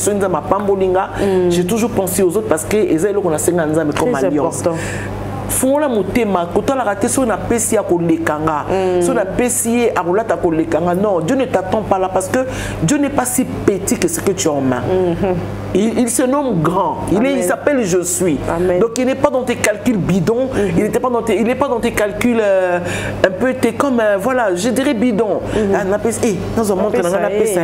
J'ai toujours pensé aux autres parce que les gens ont 50 ans comme alliance. Fongola mutema kotala raté so na pesi ya kolekanga so na pesi ya rolata kolekanga. Non, Dieu ne t'attend pas là parce que Dieu n'est pas si petit que ce que tu as en main. Il se nomme grand. Il s'appelle je suis. Amen. Donc il n'est pas dans tes calculs bidons. Il n'est pas dans tes calculs un peu comme voilà, je dirais bidon. Dans un monde on a pesa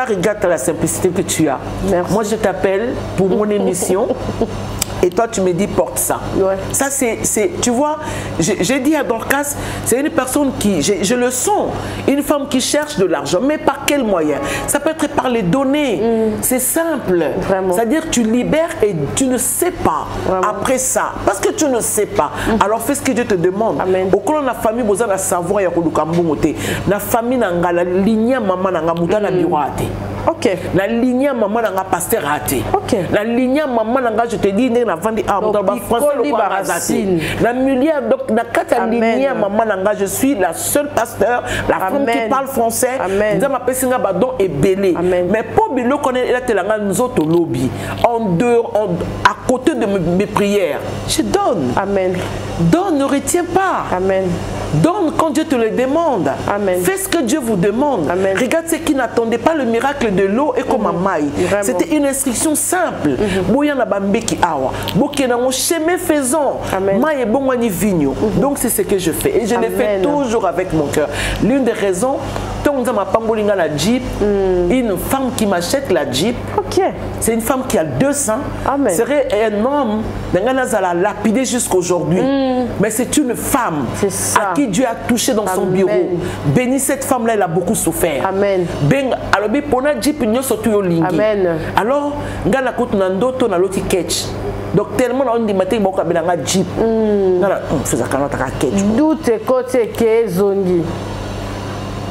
regarde la simplicité que tu as. Merci. Moi je t'appelle pour mon émission. Et toi, tu me dis, porte ça. Ça, c'est, tu vois, j'ai dit à Dorcas, c'est une personne qui, je le sens, une femme qui cherche de l'argent. Mais par quel moyen? Ça peut être par les données. C'est simple. C'est-à-dire, tu libères et tu ne sais pas après ça. Parce que tu ne sais pas. Alors, fais ce que Dieu te demande. Au cours de la famille, vous avez savoir, il y a la famille, la lignée, maman, la mouta, la miroite. La lignée, maman, la pasteur raté. La lignée, maman, je te dis, la vente la milliard donc la quatre lignée maman nanga je suis la seule pasteur la femme qui parle français nous ma pesinga badon et belé mais pour bilo connaître la telanga nous autres lobby en dehors à côté de mes prières je donne. Amen. Donne, ne retiens pas. Amen. Donne quand Dieu te le demande. Amen. Fais ce que Dieu vous demande. Amen. Regarde ceux qui n'attendaient pas le miracle de l'eau et comme un maï. C'était une instruction simple. Chemin faisant. Donc c'est ce que je fais. Et je le fais toujours avec mon cœur. L'une des raisons, la Jeep, une femme qui m'achète la Jeep, c'est une femme qui a 200, serait un homme la lapidé jusqu'aujourd'hui. Mais c'est une femme à qui Dieu a touché dans son bureau. Béni cette femme-là, elle a beaucoup souffert. Amen. Alors, alors, donc tellement on dit matin beaucoup de la Jeep. D'où tes côtés que zongi.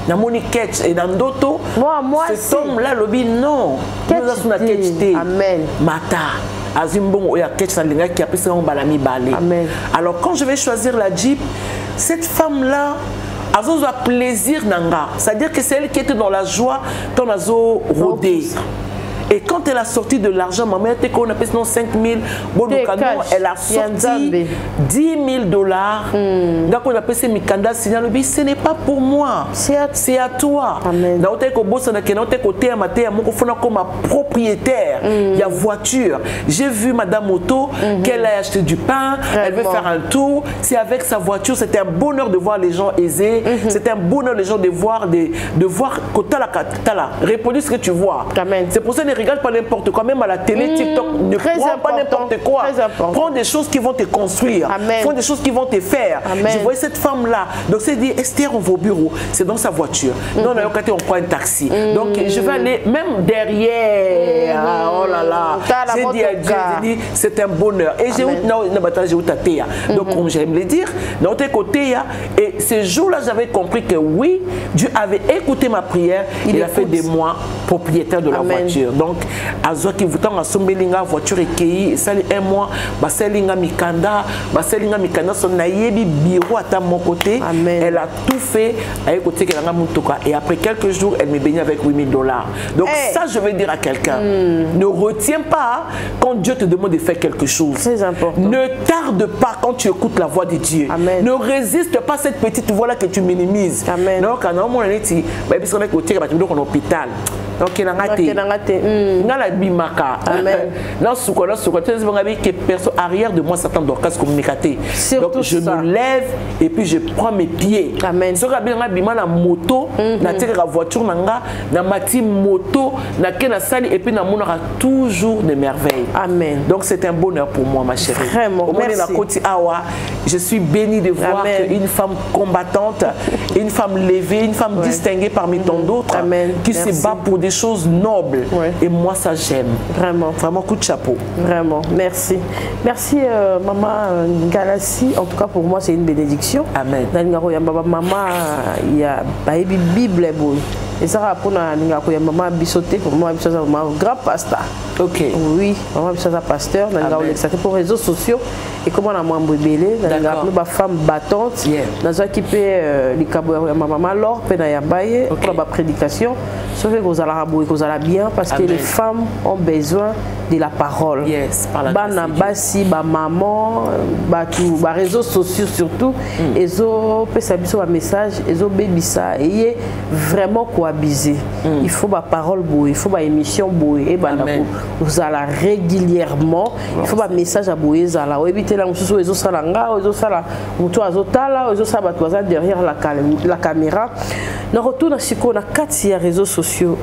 Na moni catch et dans d'autres. Moi cet homme-là lobby non. Nous avons la catch. Amen. Mata. Azimbongo ya catch salinga qui a pris son balami balé. Amen. Alors quand je vais choisir la Jeep, cette femme-là a plaisir nanga. C'est-à-dire que c'est elle qui était dans la joie quand elle a rodé. Et quand elle a sorti de l'argent, maman était qu'on appelle 5 000, elle a sorti 10 000 dollars. Donc on appelle ça Mikanda signal. Ce n'est pas pour moi, c'est à toi. Comme ma propriétaire, il y a voiture. J'ai vu Madame Otto qu'elle a acheté du pain, elle veut faire un tour. C'est avec sa voiture, c'était un bonheur de voir les gens aisés. C'était un bonheur les gens de voir que tu as répondu ce que tu vois. C'est pour ça que regarde pas n'importe quoi, même à la télé, TikTok, ne prends pas n'importe quoi. Prends des choses qui vont te construire. Prends des choses qui vont te faire. Je voyais cette femme-là. Donc, c'est dit, Esther, on va au bureau. C'est dans sa voiture. Non, on prend un taxi. Donc, je vais aller même derrière. Oh là là. J'ai dit à Dieu, c'est un bonheur. Et j'ai eu Tatéa. Donc, comme j'aime le dire, dans tes côtés, et ce jour-là, j'avais compris que oui, Dieu avait écouté ma prière. Il a fait de moi propriétaire de la voiture. Donc, Azo qui vous tend à Sombelinga, voiture et ça un mois, Baselinga Mikanda, son naïebi bureau à mon côté. Elle a tout fait à écouter et après quelques jours, elle me baignait avec $8 000. Donc, ça, je vais dire à quelqu'un, ne retiens pas quand Dieu te demande de faire quelque chose. Très important. Ne tarde pas quand tu écoutes la voix de Dieu. Ne résiste pas à cette petite voix-là que tu minimises. Amen. Donc, quand on est ici, on est au hôpital. Donc, il y a un bimaka. Que personne arrière de moi s'attend donc à se communiquer. Donc, je me lève et puis je prends mes pieds. Amen. Si je la moto, la voiture, na mati moto, na sali et puis na monara toujours des merveilles. Amen. Donc, c'est un bonheur pour moi, ma chérie. Vraiment. Merci. Je suis bénie de voir une femme combattante, une femme levée, une femme distinguée parmi tant d'autres qui se bat pour des choses nobles. Et moi, ça j'aime. Vraiment. Vraiment, coup de chapeau. Vraiment. Merci. Merci, Maman Galassi. En tout cas, pour moi, c'est une bénédiction. Amen. Maman, il y a une Bible. Et ça, pour maman Bissoté, pour moi, c'est un grand pasteur. Ok. Oui, maman c'est un pasteur. Pour les réseaux sociaux. Et comment on a moins bébélé, on a une femme battante. On a équipé les cabouers, maman Laure, pour la prédication. Sauf que vous allez bien parce que les femmes ont besoin de la parole. Yes, par la grâce. Maman, les réseaux sociaux surtout, ils ont un message, ils ont bébé ça, et vraiment quoi abuser. Il faut la parole, il faut la émission, et vous allez régulièrement, il faut un message à bouer, éviter la chose, ils ont ça derrière la caméra. Nous retournons à 4 réseaux sociaux.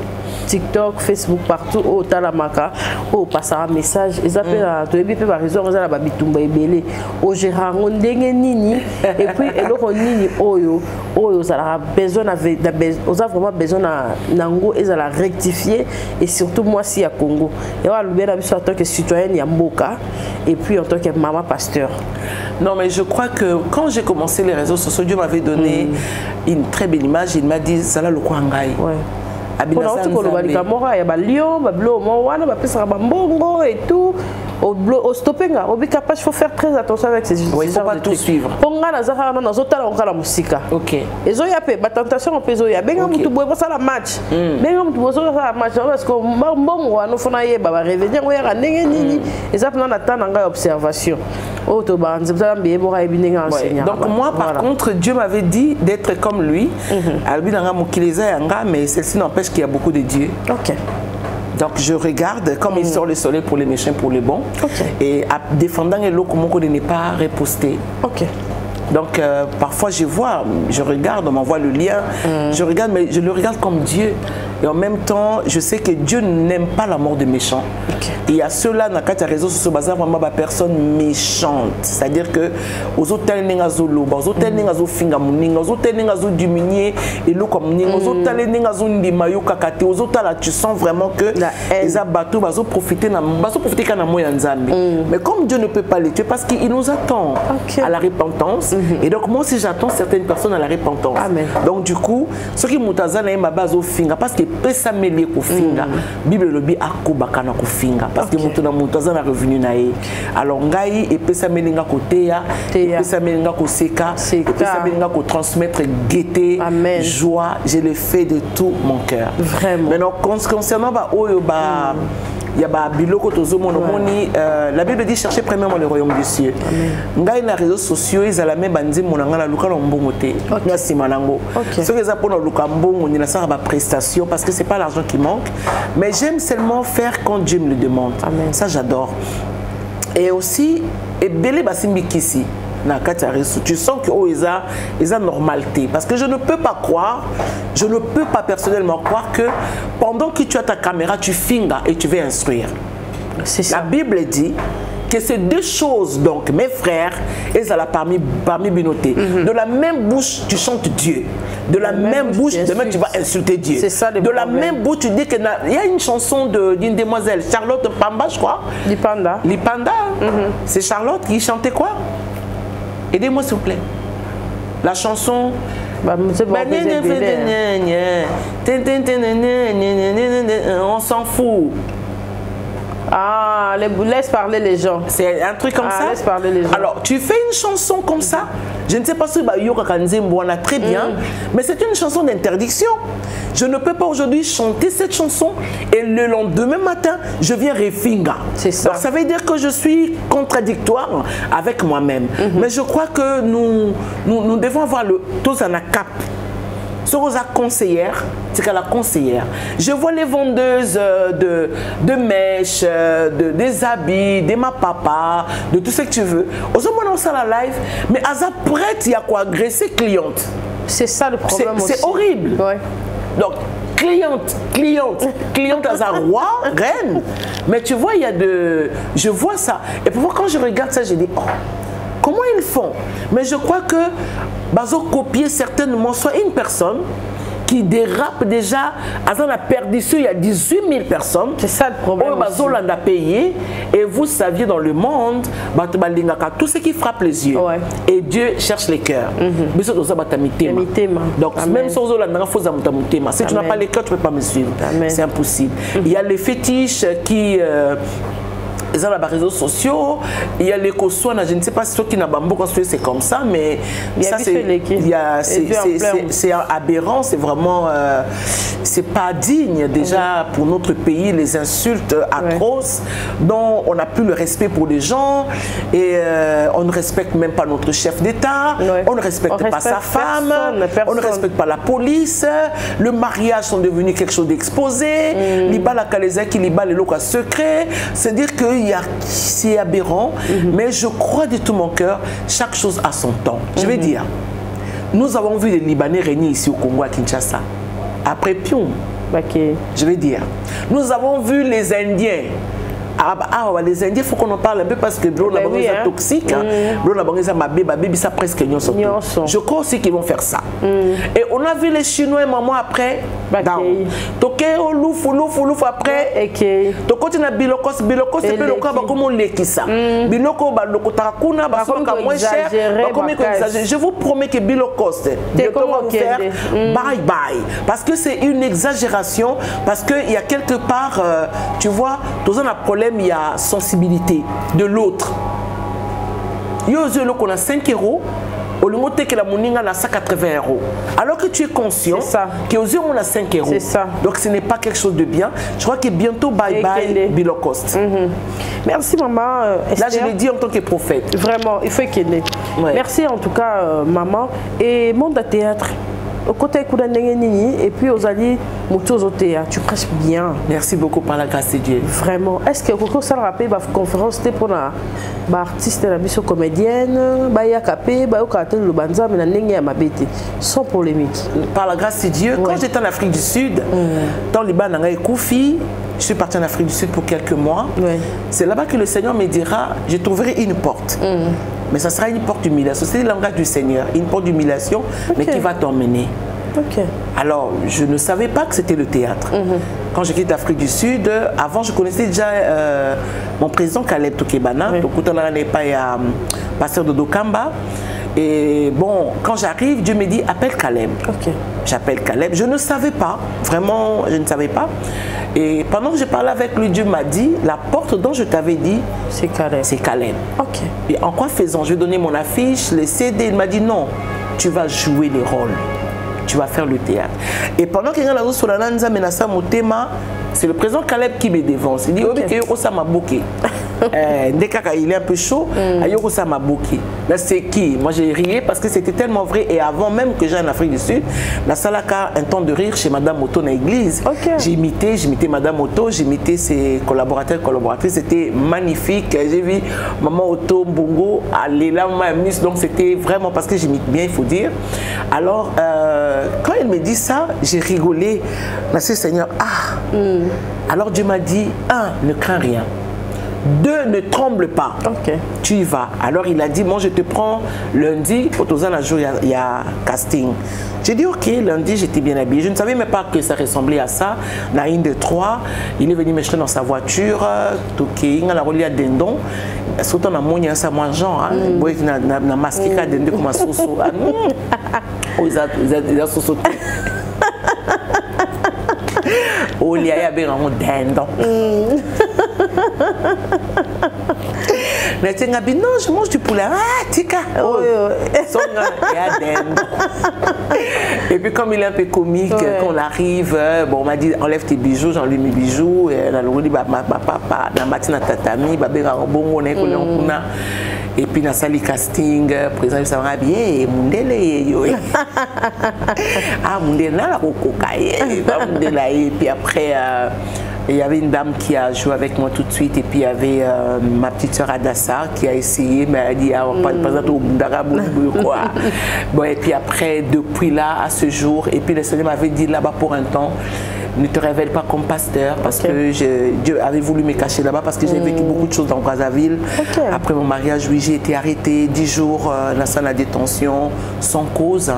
TikTok, Facebook, partout, au Talamaka, au passera un message, ils appellent à tout et par raison, ils ont bitumba ebele, au gérant, on nini, et puis, et nini, oyo, ça a besoin, on a vraiment besoin d'ango, et ça a rectifié, et surtout moi, si à Congo. Et on a le en tant que citoyenne, Yamboka, et puis en tant que maman pasteur. Non, mais je crois que quand j'ai commencé les réseaux sociaux, Dieu m'avait donné une très belle image, il m'a dit, ça là le Kwangai. Il y a lion, et tout. Au stopping, il faut faire très attention avec ces il ne faut pas tout suivre. Ok. Et il y a des tentations, il y a des match. Parce que observation. Donc moi, par contre, Dieu m'avait dit d'être comme lui. Mais celle-ci n'empêche qu'il y a beaucoup de dieux. Ok. Donc je regarde comme il sort le soleil pour les méchants, pour les bons. Et défendant les lots, comment de ne pas reposter. Donc parfois je vois, je regarde, on m'envoie le lien, je regarde, mais je le regarde comme Dieu. Et en même temps, je sais que Dieu n'aime pas la mort des méchants. Et il y a ceux-là, dans les réseaux sociaux, vraiment des personnes méchantes. C'est-à-dire que aux autres zolo, aux autres finga muninga, aux autres diminuer et l'eau comme ninga, aux autres ndimayo kakate, aux autres là, tu sens vraiment que les abattus vont profiter quand na moyen nzambe. Mais comme Dieu ne peut pas les tuer parce qu'il nous attend à la repentance. Et donc moi aussi j'attends certaines personnes à la repentance. Donc du coup, ceux qui mutazana et ma base au finga parce que pesa meli kofinga Bible lobi akobaka na kofinga parce que mutu na mutaza na revenu na ye. Alors ngai et pesa melinga koteya, pesa melinga koseka, pesa melinga ko transmettre gaieté, joie, je le fais de tout mon cœur. Vraiment. Maintenant concernant ba oyo ba il y a la Bible dit chercher premièrement le royaume des cieux. Ngai na réseaux sociaux ils ala même bandi monanga la luka lombongote na simanango. Ce que ça pour luka mbongo ni la ça ba prestation parce que c'est pas l'argent qui manque, mais j'aime seulement faire quand Dieu me le demande. Ça j'adore. Et aussi et belé basimbi kisi. tu sens que oh, ils ont normalité. Parce que je ne peux pas croire, je ne peux pas personnellement croire que pendant que tu as ta caméra, tu fingas et tu veux instruire. La Bible dit que ces deux choses, donc, mes frères, et ça l'a parmi Binoté. De la même bouche, tu chantes Dieu. De la même bouche, demain, tu vas insulter Dieu. De la même bouche, tu dis qu'il y a une chanson d'une demoiselle, Charlotte Pamba, je crois. Lipanda. Lipanda. C'est Charlotte qui chantait quoi? Aidez-moi, s'il vous plaît. La chanson... On s'en fout. Ah, laisse parler les gens. C'est un truc comme ça. Laisse parler les gens. Alors, tu fais une chanson comme ça. Je ne sais pas si Yoka Kanzembo en a très bien, mais c'est une chanson d'interdiction. Je ne peux pas aujourd'hui chanter cette chanson et le lendemain matin, je viens refinga. C'est ça. Donc, ça veut dire que je suis contradictoire avec moi-même. Mais je crois que nous devons avoir tous un cap. Sur la conseillère, c'est qu'à la conseillère. Je vois les vendeuses de mèches, des habits, de ma papa, de tout ce que tu veux. Aujourd'hui, on a la live, mais à sa prête, il y a quoi agresser cliente. C'est ça le problème aussi. C'est horrible. Ouais. Donc, cliente à sa roi, reine. Mais tu vois, il y a je vois ça. Et pourquoi quand je regarde ça, je dis, oh, comment ils font? Mais je crois que Bazo copier certainement soit une personne qui dérape déjà, à la perdition, il y a 18 000 personnes. C'est ça le problème. Bazo l'a payé et vous saviez dans le monde, tout ce qui frappe les yeux. Ouais. Et Dieu cherche les cœurs. Donc même si tu n'as pas les cœurs, tu ne peux pas me suivre. C'est impossible. Il y a les fétiches qui... ils ont les réseaux sociaux, il y a les cossois, je ne sais pas si ceux qui n'ont pas beaucoup c'est comme ça, mais ça c'est aberrant, c'est vraiment, c'est pas digne déjà pour notre pays, les insultes atroces, dont on n'a plus le respect pour les gens et on ne respecte même pas notre chef d'État, on ne respecte pas sa femme, on ne respecte pas la police, le mariage sont devenus quelque chose d'exposé, l'Iba la Kaleza qui l'Iba les locaux secrets, c'est-à-dire que c'est aberrant, mais je crois de tout mon cœur, chaque chose a son temps. Je vais dire, nous avons vu les Libanais régner ici au Congo, à Kinshasa. Après Pion, je vais dire, nous avons vu les Indiens. Les Indiens, il faut qu'on en parle un peu parce que l'eau est toxique. L'eau est presque je crois aussi qu'ils vont faire ça. Et on a vu les Chinois, maman, après. Toké au louf après. Toko tina bilokos c'est peu le cas comme on l'équissa. Biloko tarakuna moins cher. Je vous promets que bilokos bientôt va vous faire bye bye parce que c'est une exagération parce que il y a quelque part tu vois tous un problème. Il y a sensibilité de l'autre. Il y a qu'on a 5 €, au lieu que la moninga a 180 €. Alors que tu es conscient qu'on a 5 €. C'est ça. Donc ce n'est pas quelque chose de bien. Je crois que bientôt bye bye Bilocost. Merci maman. Là je l'ai dit en tant que prophète. Vraiment, il faut qu'il ait. Merci en tout cas maman. Et monde à théâtre. Au côté et puis aux alliés, tu prêches bien. Merci beaucoup par la grâce de Dieu. Vraiment. Est-ce que Coco ça rappelle ma conférence c'était pour la artiste la mission comédienne, sans polémique. Par la grâce de Dieu, quand j'étais en Afrique du Sud, dans le Liban, je suis parti en Afrique du Sud pour quelques mois. C'est là-bas que le Seigneur me dira, je trouverai une porte. Mais ça sera une porte d'humiliation. C'est le langage du Seigneur, une porte d'humiliation, mais qui va t'emmener. Alors, je ne savais pas que c'était le théâtre. Quand j'ai quitté l'Afrique du Sud, avant, je connaissais déjà mon président Caleb Tokebana, pasteur de Dokamba. Et bon, quand j'arrive, Dieu me dit, appelle Caleb. J'appelle Caleb. Je ne savais pas, vraiment, je ne savais pas. Et pendant que je parlais avec lui, Dieu m'a dit, la porte dont je t'avais dit, c'est Caleb. C'est Caleb. Et en quoi faisant? Je lui ai donné mon affiche, les CD, il m'a dit, non, tu vas jouer les rôles. Tu vas faire le théâtre. Et pendant qu'il y a la sur la c'est le président Caleb qui me dévance. Il dit, ok, ça m'a bouqué. il est un peu chaud. Ayoko ça m'a bouqué. Là, c'est qui? Moi, j'ai rié parce que c'était tellement vrai. Et avant même que j'aille en Afrique du Sud, la Salaka, un temps de rire chez Madame Otto dans l'église. J'imitais Madame Otto, j'imitais ses collaborateurs, collaboratrices. C'était magnifique. J'ai vu Maman Otto Mbongo aller là, donc c'était vraiment parce que j'imite bien, il faut dire. Alors, quand elle me dit ça, j'ai rigolé. Merci Seigneur. Alors Dieu m'a dit, 1, ne crains rien. 2, ne tremble pas. Tu y vas. Alors il a dit, moi je te prends lundi, un jour il y a casting. J'ai dit ok, lundi j'étais bien habillée. Je ne savais même pas que ça ressemblait à ça. La ligne de 3, il est venu me chercher dans sa voiture. Il a relié à Dendon. Surtout dans mon ça moins genre. Il a masqué à Dendon comme un soso. Il a soso. Oh, il y a bien un Dendon. Mais non, je mange du poulet. Ah, tika. Et puis comme il est un peu comique, quand on arrive, bon, on m'a dit enlève tes bijoux, j'enlève mes bijoux. Et on a dit papa, dans matin tatami, et puis dans la salle casting, président il s'est habillé, ah Mundele là la et puis après il y avait une dame qui a joué avec moi tout de suite et puis il y avait ma petite soeur Adassa qui a essayé mais elle a dit bon et puis après depuis là à ce jour et puis le Seigneur m'avait dit là-bas pour un temps ne te révèle pas comme pasteur parce que Dieu avait voulu me cacher là-bas parce que j'ai vécu beaucoup de choses dans Brazzaville. Après mon mariage, oui, j'ai été arrêtée 10 jours dans la salle de détention sans cause.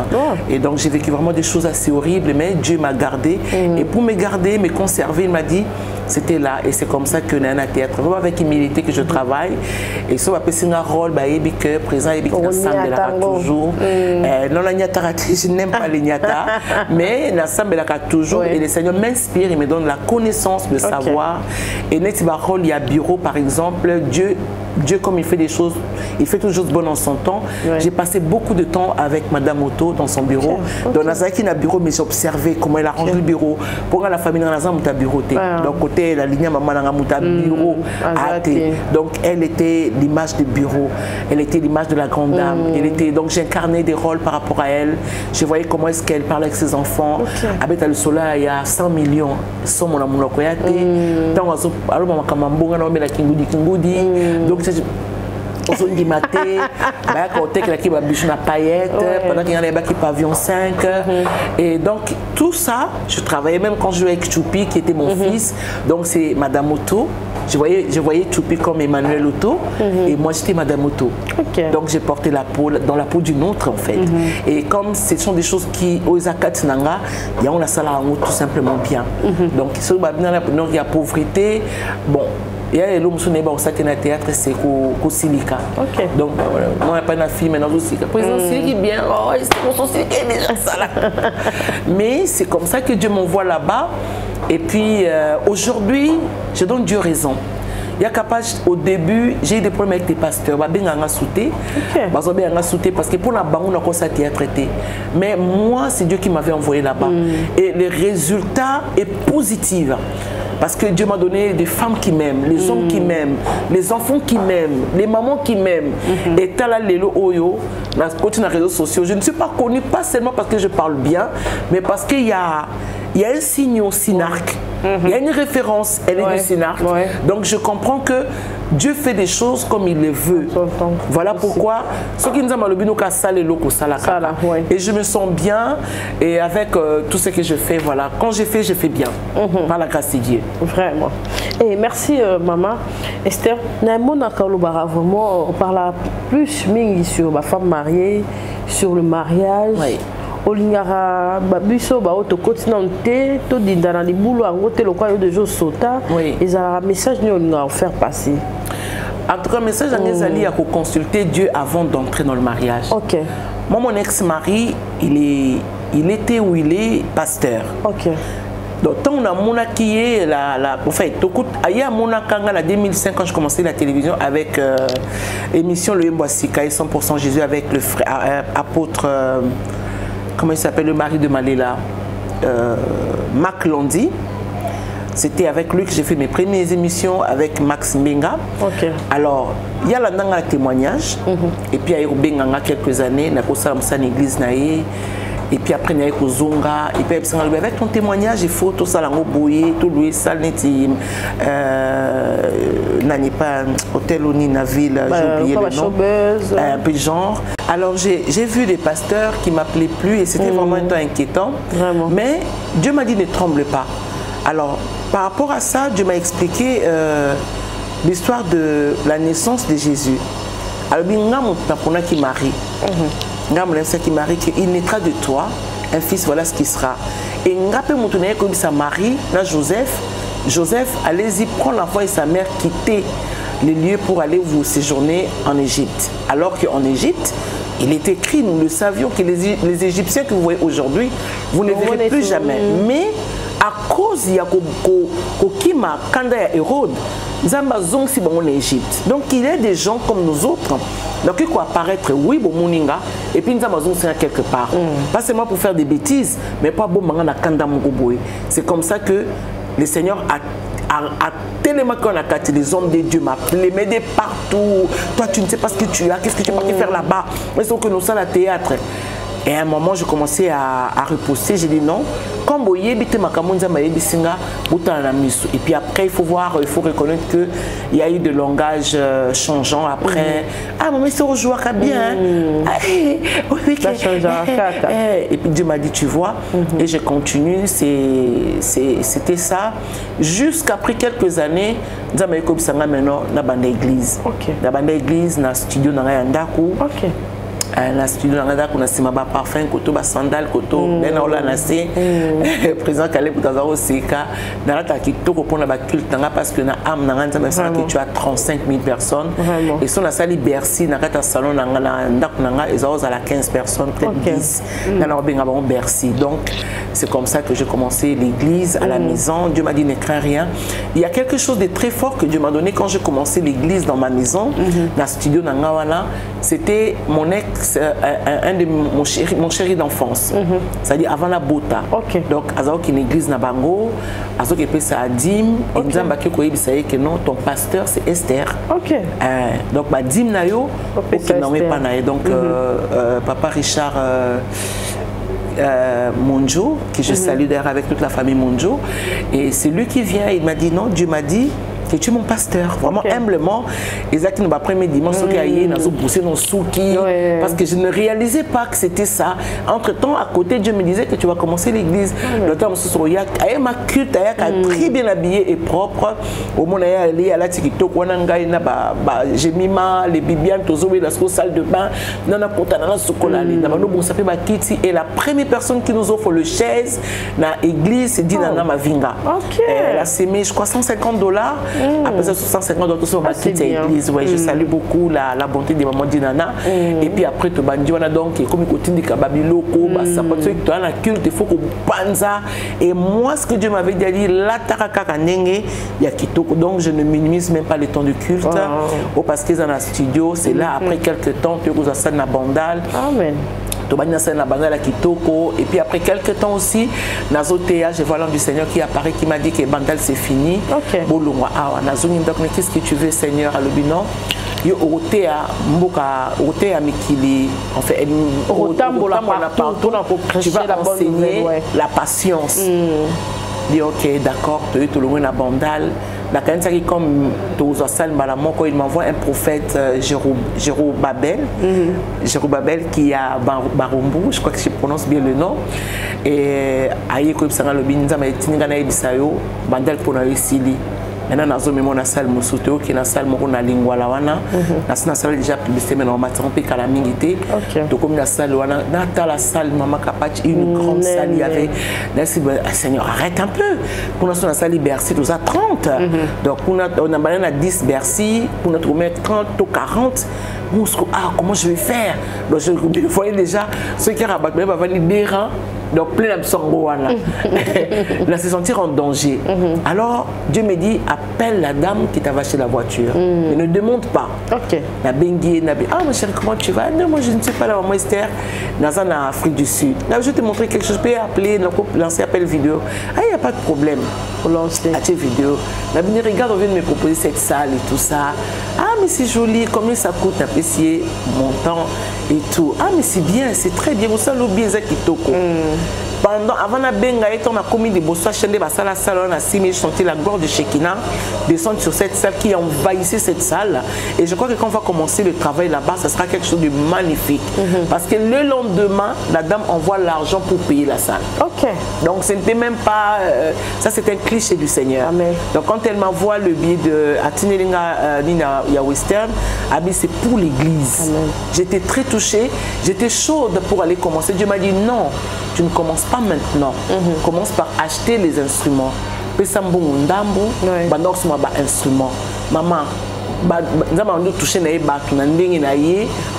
Et donc j'ai vécu vraiment des choses assez horribles, mais Dieu m'a gardée. Et pour me garder, me conserver, il m'a dit, c'était là. Et c'est comme ça que dans un théâtre, vraiment avec humilité que je travaille. Et ça va passer un rôle, que présent, et ensemble toujours. Non, la nyata, je n'aime pas les nyata, mais ensemble toujours. Et le Seigneur m'inspire, il me donne la connaissance, le savoir. Et il y a bureau, par exemple, Dieu, comme il fait des choses, il fait toujours bon en son temps. J'ai passé beaucoup de temps avec Madame Otto dans son bureau. Dans Nazaki, il y a un bureau, mais j'ai observé comment elle arrange le bureau. Pour la famille, dans la bureau. Donc, côté, la ligne, maman, dans le bureau. Donc, elle était l'image du bureau. Elle était l'image de la grande dame. Donc, j'incarnais des rôles par rapport à elle. Je voyais comment est-ce qu'elle parlait avec ses enfants. Avec le soleil, il y a 100 millions. Sont mon amour, donc, on dit maté, côté qui va bichon à paillettes, pendant qu'il y a les qui pavillon 5. Et donc tout ça, je travaillais même quand je jouais avec Choupi qui était mon fils. Donc c'est Madame Otto. Je voyais Choupi comme Emmanuel Otto et moi j'étais Madame Otto. Donc j'ai porté la peau dans la peau d'une autre en fait. Et comme ce sont des choses qui aux Akatinanga, il y a on la salle tout simplement bien. Donc il y a pauvreté, bon. Il y a l'homme qui est au théâtre, c'est au Silica. Donc, moi, je n'ai pas de fille maintenant au Silica. Président Silica, bien, c'est déjà ça là. Mais c'est comme ça que Dieu m'envoie là-bas. Et puis, aujourd'hui, je donne Dieu raison. Il y a capable, au début, j'ai eu des problèmes avec des pasteurs. Parce que pour la banque, on a commencé à traiter. Mais moi, c'est Dieu qui m'avait envoyé là-bas. Et le résultat est positif. Parce que Dieu m'a donné des femmes qui m'aiment, les hommes qui m'aiment, les enfants qui m'aiment, les mamans qui m'aiment. Et tala lelo oyo, dans les réseaux sociaux, je ne suis pas connue, pas seulement parce que je parle bien, mais parce qu'il y a un signe au Synarque. Il y a une référence, elle est du Synarque. Donc je comprends que Dieu fait des choses comme il le veut. Voilà pourquoi ce qui nous a malobé nous casse les locaux et je me sens bien et avec tout ce que je fais, voilà. Quand je fais bien. Par la grâce de Dieu. Vraiment. Et merci maman. Esther, vraiment on parle plus sur ma femme mariée, sur le mariage. Olingara babiso ba auto continenté to dindana libulu angote lokwa de jours sota et un message ni olinga faire passer. En tout cas, le message à consulter Dieu avant d'entrer dans le mariage. Moi, mon ex-mari, il était où il est pasteur. Donc, tant on a mon qui est en fait, il y a mon en 2005 quand je commençais la télévision avec l'émission Le Mboasika et 100% Jésus avec le frère apôtre. Comment il s'appelle, le mari de Maléla, Marc Landy. C'était avec lui que j'ai fait mes premières émissions avec Max Mbenga. Ok. Alors, il y a là un témoignage. Et puis, il y a eu quelques années, il y a une église. Et puis après, il y a eu Zonga. Et puis, avec ton témoignage, il faut tout ça, tout louer, ça, n'est pas hôtel ou Nina Ville, j'ai oublié le nom. Un peu genre. Alors, j'ai vu des pasteurs qui ne m'appelaient plus et c'était vraiment un temps inquiétant. Vraiment. Mais Dieu m'a dit ne tremble pas. Alors, par rapport à ça, Dieu m'a expliqué l'histoire de la naissance de Jésus. Alors, il y a qui marie. Qui marie, il naîtra de toi un fils, voilà ce qui sera. Et il y a comme sa Marie, là, Joseph, allez-y, prends l'enfant et sa mère, quitter les lieux pour aller vous séjourner en Égypte. Alors qu'en Égypte, il est écrit, nous le savions, que les Égyptiens que vous voyez aujourd'hui, vous ne verrez plus jamais. Mais à cause il y a Kokima, Kanda et Hérode, Zamba Zong si bon en Égypte. Donc il y a des gens comme nous autres. Donc il faut apparaître, oui, bon Moninga, et puis Zamba Zong c'est quelque part. Pas seulement pour faire des bêtises, mais pas bon Manga na Kanda Mugoboy. C'est comme ça que le Seigneur a tellement qu'on a capté les hommes de Dieu m'appelaient, m'aider partout. Toi tu ne sais pas ce que tu as, qu'est-ce que tu es parti faire là-bas. Mais c'est que nous sommes à théâtre. Et à un moment, je commençais à repousser. J'ai dit non. Comme vous voyez, et puis après, il faut voir, il faut reconnaître qu'il y a eu des langages changeants après. Ah, mais c'est au joueur bien. Et puis Dieu m'a dit, tu vois. Et j'ai continué. C'était ça. Jusqu'après quelques années, nous avons maintenant dans la église. Dans la église, dans le studio, dans le na studio na kuna sima ba parfum koto ba sandal koto bena ola na se président Caleb Tazaro Seka na la kitoko pona ba culte nga parce que na am na nganta que tu as 35 000 personnes et son na sali Bercy na kata salon na nga ndako na nga ezao à la 15 personnes peut-être 10 na na benga bon Bercy. Donc c'est comme ça que j'ai commencé l'église à la maison. Dieu m'a dit ne crains rien. Il y a quelque chose de très fort que Dieu m'a donné quand j'ai commencé l'église dans ma maison na studio na nga wana, c'était mon ex un de mon chéri d'enfance, c'est-à-dire avant la Bota. Donc, Azao qui est une église na Bango, Azao qui est ça à Dim, et nous avons que non, ton pasteur c'est Esther. Donc, bah Dim nayo, qui n'en est pas naïe. Donc, papa Richard Monjo, que je salue d'ailleurs avec toute la famille Monjo, et c'est lui qui vient, il m'a dit non, Dieu m'a dit que tu es mon pasteur, vraiment humblement. Isaac nous a premier dimanche, parce que je ne réalisais pas que c'était ça. Entre-temps, à côté, Dieu me disait que tu vas commencer l'église. Le temps où il y a ma culte, très bien habillé et propre. Au moment où il y a la TikTok, j'ai mis les bibianes, la salle de bain, et la première personne qui nous offre le chaise dans l'église, c'est Dinana Mavinga. Elle a sémé, je crois, $150. Après ça, $150 sur ma petite église. Ouais, je salue beaucoup la bonté de maman Dinana. Et puis après, tu vas dire, donc, comme il continue de Kababiloko, ça peut être que tu as la culte, il faut qu'on panza. Et moi, ce que Dieu m'avait dit, la tarakaka nenge, il y a kitoko. Donc, je ne minimise même pas le temps de culte. Parce qu'ils sont dans le studio, c'est là, après quelques temps, tu as ça dans la bandale. Amen. Et puis après quelques temps aussi, Nazotea, je vois l'homme du Seigneur qui apparaît, qui m'a dit que Bandal c'est fini. Qu'est-ce que tu veux, Seigneur? À l'obinon, yo Otea, Mboka, Otea Mikili, en fait, tu vas enseigner la patience. Dit ok, d'accord, tu es tout le monde à Bandal. Comme il m'envoie un prophète Jérobabel, Jérobabel qui a Barumbu, je crois que je prononce bien le nom. Et aïe comme ça le binza mais tinigana ibisayo bandel pour na isili. Maintenant nazo memo na salle musuto qui na salle moko na lingwa la wana. Na salle déjà publicité mais on m'a trompé qu'à la mingité. Donc comme la salle wana dans la salle maman Kapach une grande salle il y avait Seigneur arrête un peu. Pour nous la salle Bercy tout ça 30. Donc on a balé à 10 Bercy pour notre mettre 30 ou 40. Comment je vais faire? Donc je voyais déjà ceux qui rabattent va valider des rangs. Donc, plein d'absorboana. Là, se sentir en danger. Alors, Dieu me dit, appelle la dame qui t'a acheté la voiture. Mais ne demande pas. Ok. La bengue, ah, ma chérie, comment tu vas? Non, moi, je ne sais pas, la maman Esther, dans en Afrique du Sud. Là, je vais te montrer quelque chose. Je peux appeler, lancer appel vidéo. Ah, il n'y a pas de problème. Pour lancer. Vidéo. La bengue, regarde, on vient de me proposer cette salle et tout ça. Ah, mais c'est joli, combien ça coûte? Apprécier mon temps et tout. Ah, mais c'est bien, c'est très bien. Vous savez, bien, ça qui toko. Pendant, avant la benga, on a commis des bosses, chaîne de la salle, on a simé, chanté la gloire de Shekinah, descendre sur cette salle qui envahissait cette salle. Et je crois que quand on va commencer le travail là-bas, ça sera quelque chose de magnifique. Parce que le lendemain, la dame envoie l'argent pour payer la salle. Ok. Donc ce n'était même pas, ça c'est un cliché du Seigneur. Amen. Donc quand elle m'envoie le billet de Atinelinga Nina Western, c'est pour l'église. J'étais très touchée, j'étais chaude pour aller commencer. Dieu m'a dit non, tu ne commences pas maintenant. Commence par acheter les instruments. Instrument. Maman,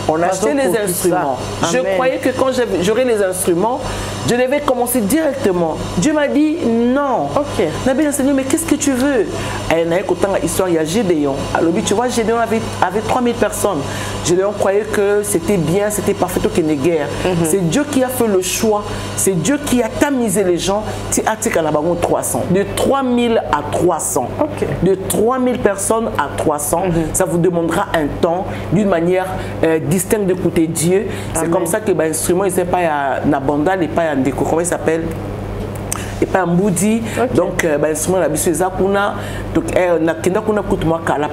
on a acheté les instruments. Je croyais que quand j'aurais les instruments, je devais commencer directement. Dieu m'a dit non. Ok. Mais qu'est-ce que tu veux? Il y a Gédéon. Alors, tu vois, Gédéon avait 3000 personnes. Gédéon croyait que c'était bien, c'était parfait au Kénéguerre. C'est Dieu qui a fait le choix. C'est Dieu qui a tamisé les gens. De 3000 à 300. Okay. De 3000 personnes à 300. Ça vous demandera un temps, d'une manière distincte d'écouter Dieu. C'est comme ça que l'instrument, il ne sait pas à Bandal et pas à Ndeko. Comment il s'appelle? Et pas un Moudi. Okay. Donc, l'instrument, la bise Zakuna. Donc,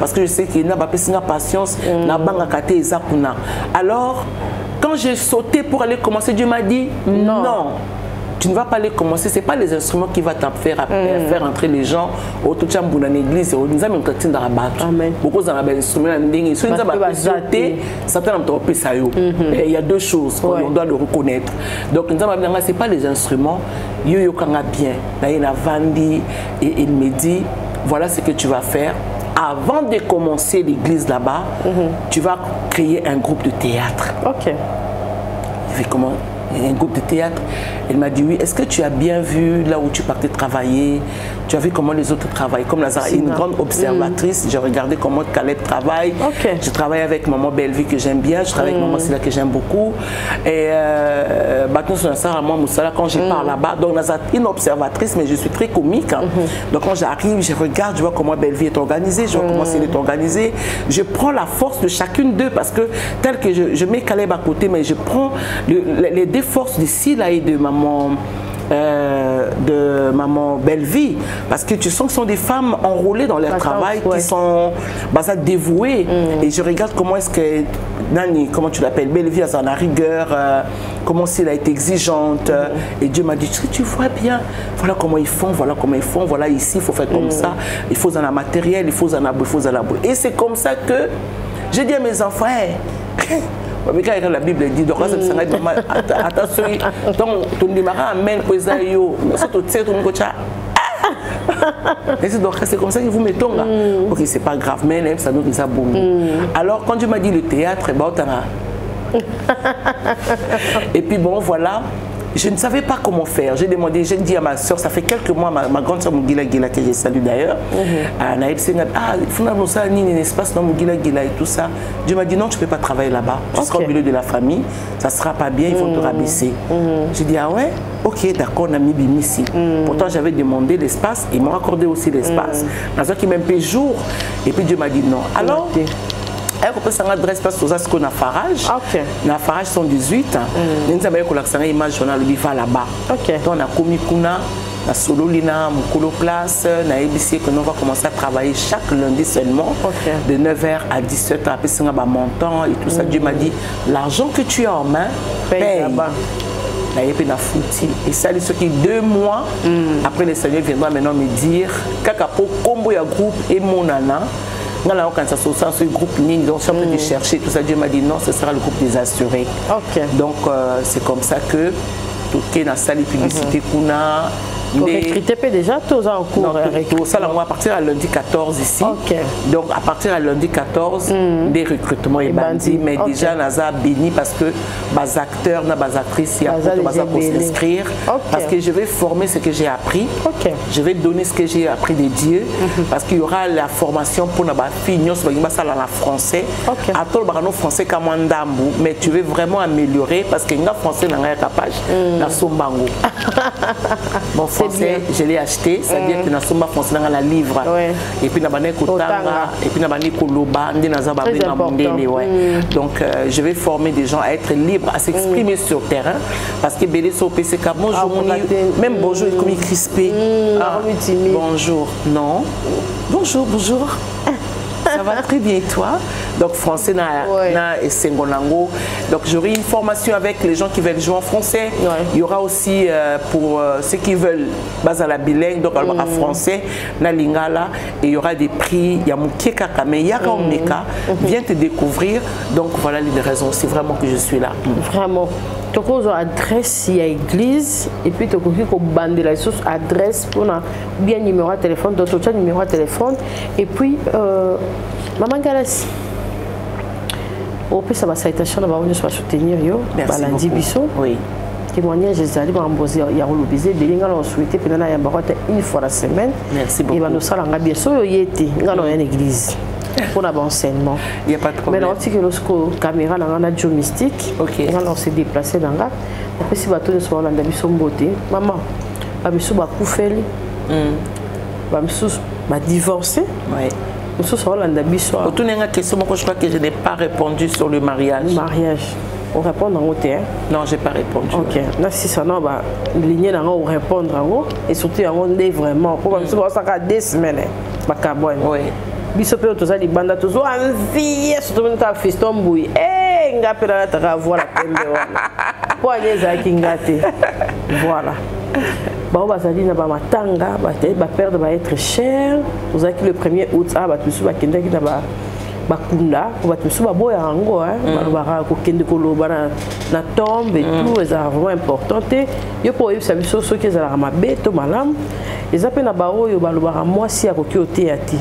parce que je sais qu'il n'a pas patience. Alors, quand j'ai sauté pour aller commencer, Dieu m'a dit non. Tu ne vas pas les commencer, ce n'est pas les instruments qui vont te faire entrer les gens au tout dans l'église. Beaucoup d'instruments, il y a deux choses qu'on doit le reconnaître. Donc, ce n'est pas les instruments. Et il me dit, voilà ce que tu vas faire. Avant de commencer l'église là-bas, tu vas créer un groupe de théâtre. Ok. Je fais comment? Un groupe de théâtre. Elle m'a dit oui, est-ce que tu as bien vu là où tu partais travailler? Tu as vu comment les autres travaillent? Comme Lazare, une grande observatrice, j'ai regardé comment Caleb travaille. Okay. Je travaille avec maman Bellevue que j'aime bien, je travaille avec maman Silla que j'aime beaucoup. Et quand je pars là-bas, donc Lazare, une observatrice, mais je suis très comique. Donc quand j'arrive, je regarde, je vois comment Bellevue est organisée, je vois comment elle est organisée. Je prends la force de chacune d'eux parce que tel que je mets Caleb à côté, mais je prends les deux forces de Silla et de maman Bellevue, parce que tu sens que ce sont des femmes enrôlées dans leur travail, qui sont dévouées. Et je regarde comment est-ce que Nani, comment tu l'appelles, Bellevue a la rigueur, comment elle a été exigeante. Et Dieu m'a dit, tu vois bien, voilà comment ils font, voilà ici, il faut faire comme ça, il faut en matériel, il faut en avoir. Et c'est comme ça que j'ai dit à mes enfants, mais quand la Bible dit, donc attention, ton démarrage amène pour ça, c'est comme ça que vous mettez. Ok, c'est pas grave, mais ça nous dit ça bon. Alors, quand Dieu m'a dit le théâtre, et puis bon, voilà. Je ne savais pas comment faire. J'ai demandé, j'ai dit à ma soeur, ça fait quelques mois, ma grande soeur Mugila Gila, que je salue d'ailleurs, il faut ça, un espace dans Mugila Gila et tout ça. Dieu m'a dit non, tu ne peux pas travailler là-bas. Tu seras au milieu de la famille, ça ne sera pas bien, il faut te rabaisser. J'ai dit, ah ouais, ok, d'accord, on a mis ici. Pourtant, j'avais demandé l'espace, ils m'ont accordé aussi l'espace. Dans un qui m'aime paye jour, et puis Dieu m'a dit non. Alors, elle peut s'adresser parce que c'est qu'on a Farage. Na Farage 118. Nous avons une image journal va là-bas. Donc on a commis kuna, na Sololina, Mukolo Place, na ABC que nous va commencer à travailler chaque lundi seulement de 9h à 17h. Après c'est un montant et tout ça. Dieu m'a dit l'argent que tu as en main, paye. Et ça, ce qui 2 mois après, le Seigneur viendra maintenant me dire Kakapo, combo ya groupe et mon nana. Quand ça sort ce groupe, donc je suis en train de chercher tout ça. Dieu m'a dit non, ce sera le groupe des assurés. Donc c'est comme ça que tout est dans la salle publicité qu'on a. Vous recrutez déjà tous en cours? Ça, à partir de lundi 14 ici. Donc, à partir de lundi 14, des recrutements et bandits. Mais déjà, Naza béni parce que les acteurs, les actrices, il y a pour s'inscrire. Parce que je vais former ce que j'ai appris. Je vais donner ce que j'ai appris de Dieu. Parce qu'il y aura la formation pour les filles, nous ça en français. À tout le monde français comme un dambou. Mais tu veux vraiment améliorer parce que les français n'ont pas capable. La sombango. Mon français, je l'ai acheté. C'est-à-dire que la somba français dans la livre. Et puis, et puis, donc, je vais former des gens à être libres, à s'exprimer sur le terrain. Parce que Bélé PCK, bonjour, même bonjour, il est comme crispé. Bonjour, non. Bonjour, bonjour. Ça va très bien, toi? Donc, français, et Sengonango. Donc, j'aurai une formation avec les gens qui veulent jouer en français. Il y aura aussi pour ceux qui veulent baser à la bilingue, donc en français, na lingala. Et il y aura des prix. Il y a mon Kekakame, Yaka Omeka. Viens te découvrir. Donc, voilà les raisons. C'est vraiment que je suis là. Vraiment. Tu as adresse à l'église et puis tu as bandé la source adresse pour bien numéro de téléphone, d'autres numéro de téléphone et puis maman Galas. Au plus ça va citation va venir soutenir yo balandi biso. Oui. Témoignage des alliés va emboser ya rolobisé belinga on souhaité pendant ya barote une fois la semaine. Merci beaucoup. Et va nous sala bien so yete ngano ya l'église. Pour l'enseignement. Il n'y a pas de problème. Mais lorsque la caméra a un job mystique, on s'est déplacé dans la après si bateau soit là dans son beauté maman ba biso ba koufeli ba biso ba divorcé biso soit là dans biso autour d'une question moi je crois que je n'ai pas répondu sur le mariage. On répond dans le terrain. Non, j'ai pas répondu. OK. Là si ça non ba ligne là on répondre et surtout on est vraiment pour biso ça ka 2 semaines ba kabone. Oui. Biso pe to za di banda to zo envie surtout quand fiston bouille nga pe la ta voilà pembe wana po anyeza kingate voilà ba bazali na ba matanga ba perdre va être cher vous avez le 1er août ba tusu ba kenda ki na ba bakunda ba tusu ba boya ngo ba ko kende ko loba na tombe et tout c'est vraiment important yo po yebisa biso so ki za la mabe to malam eza pe na ba oyo ba loba moi si akoki o théâtre.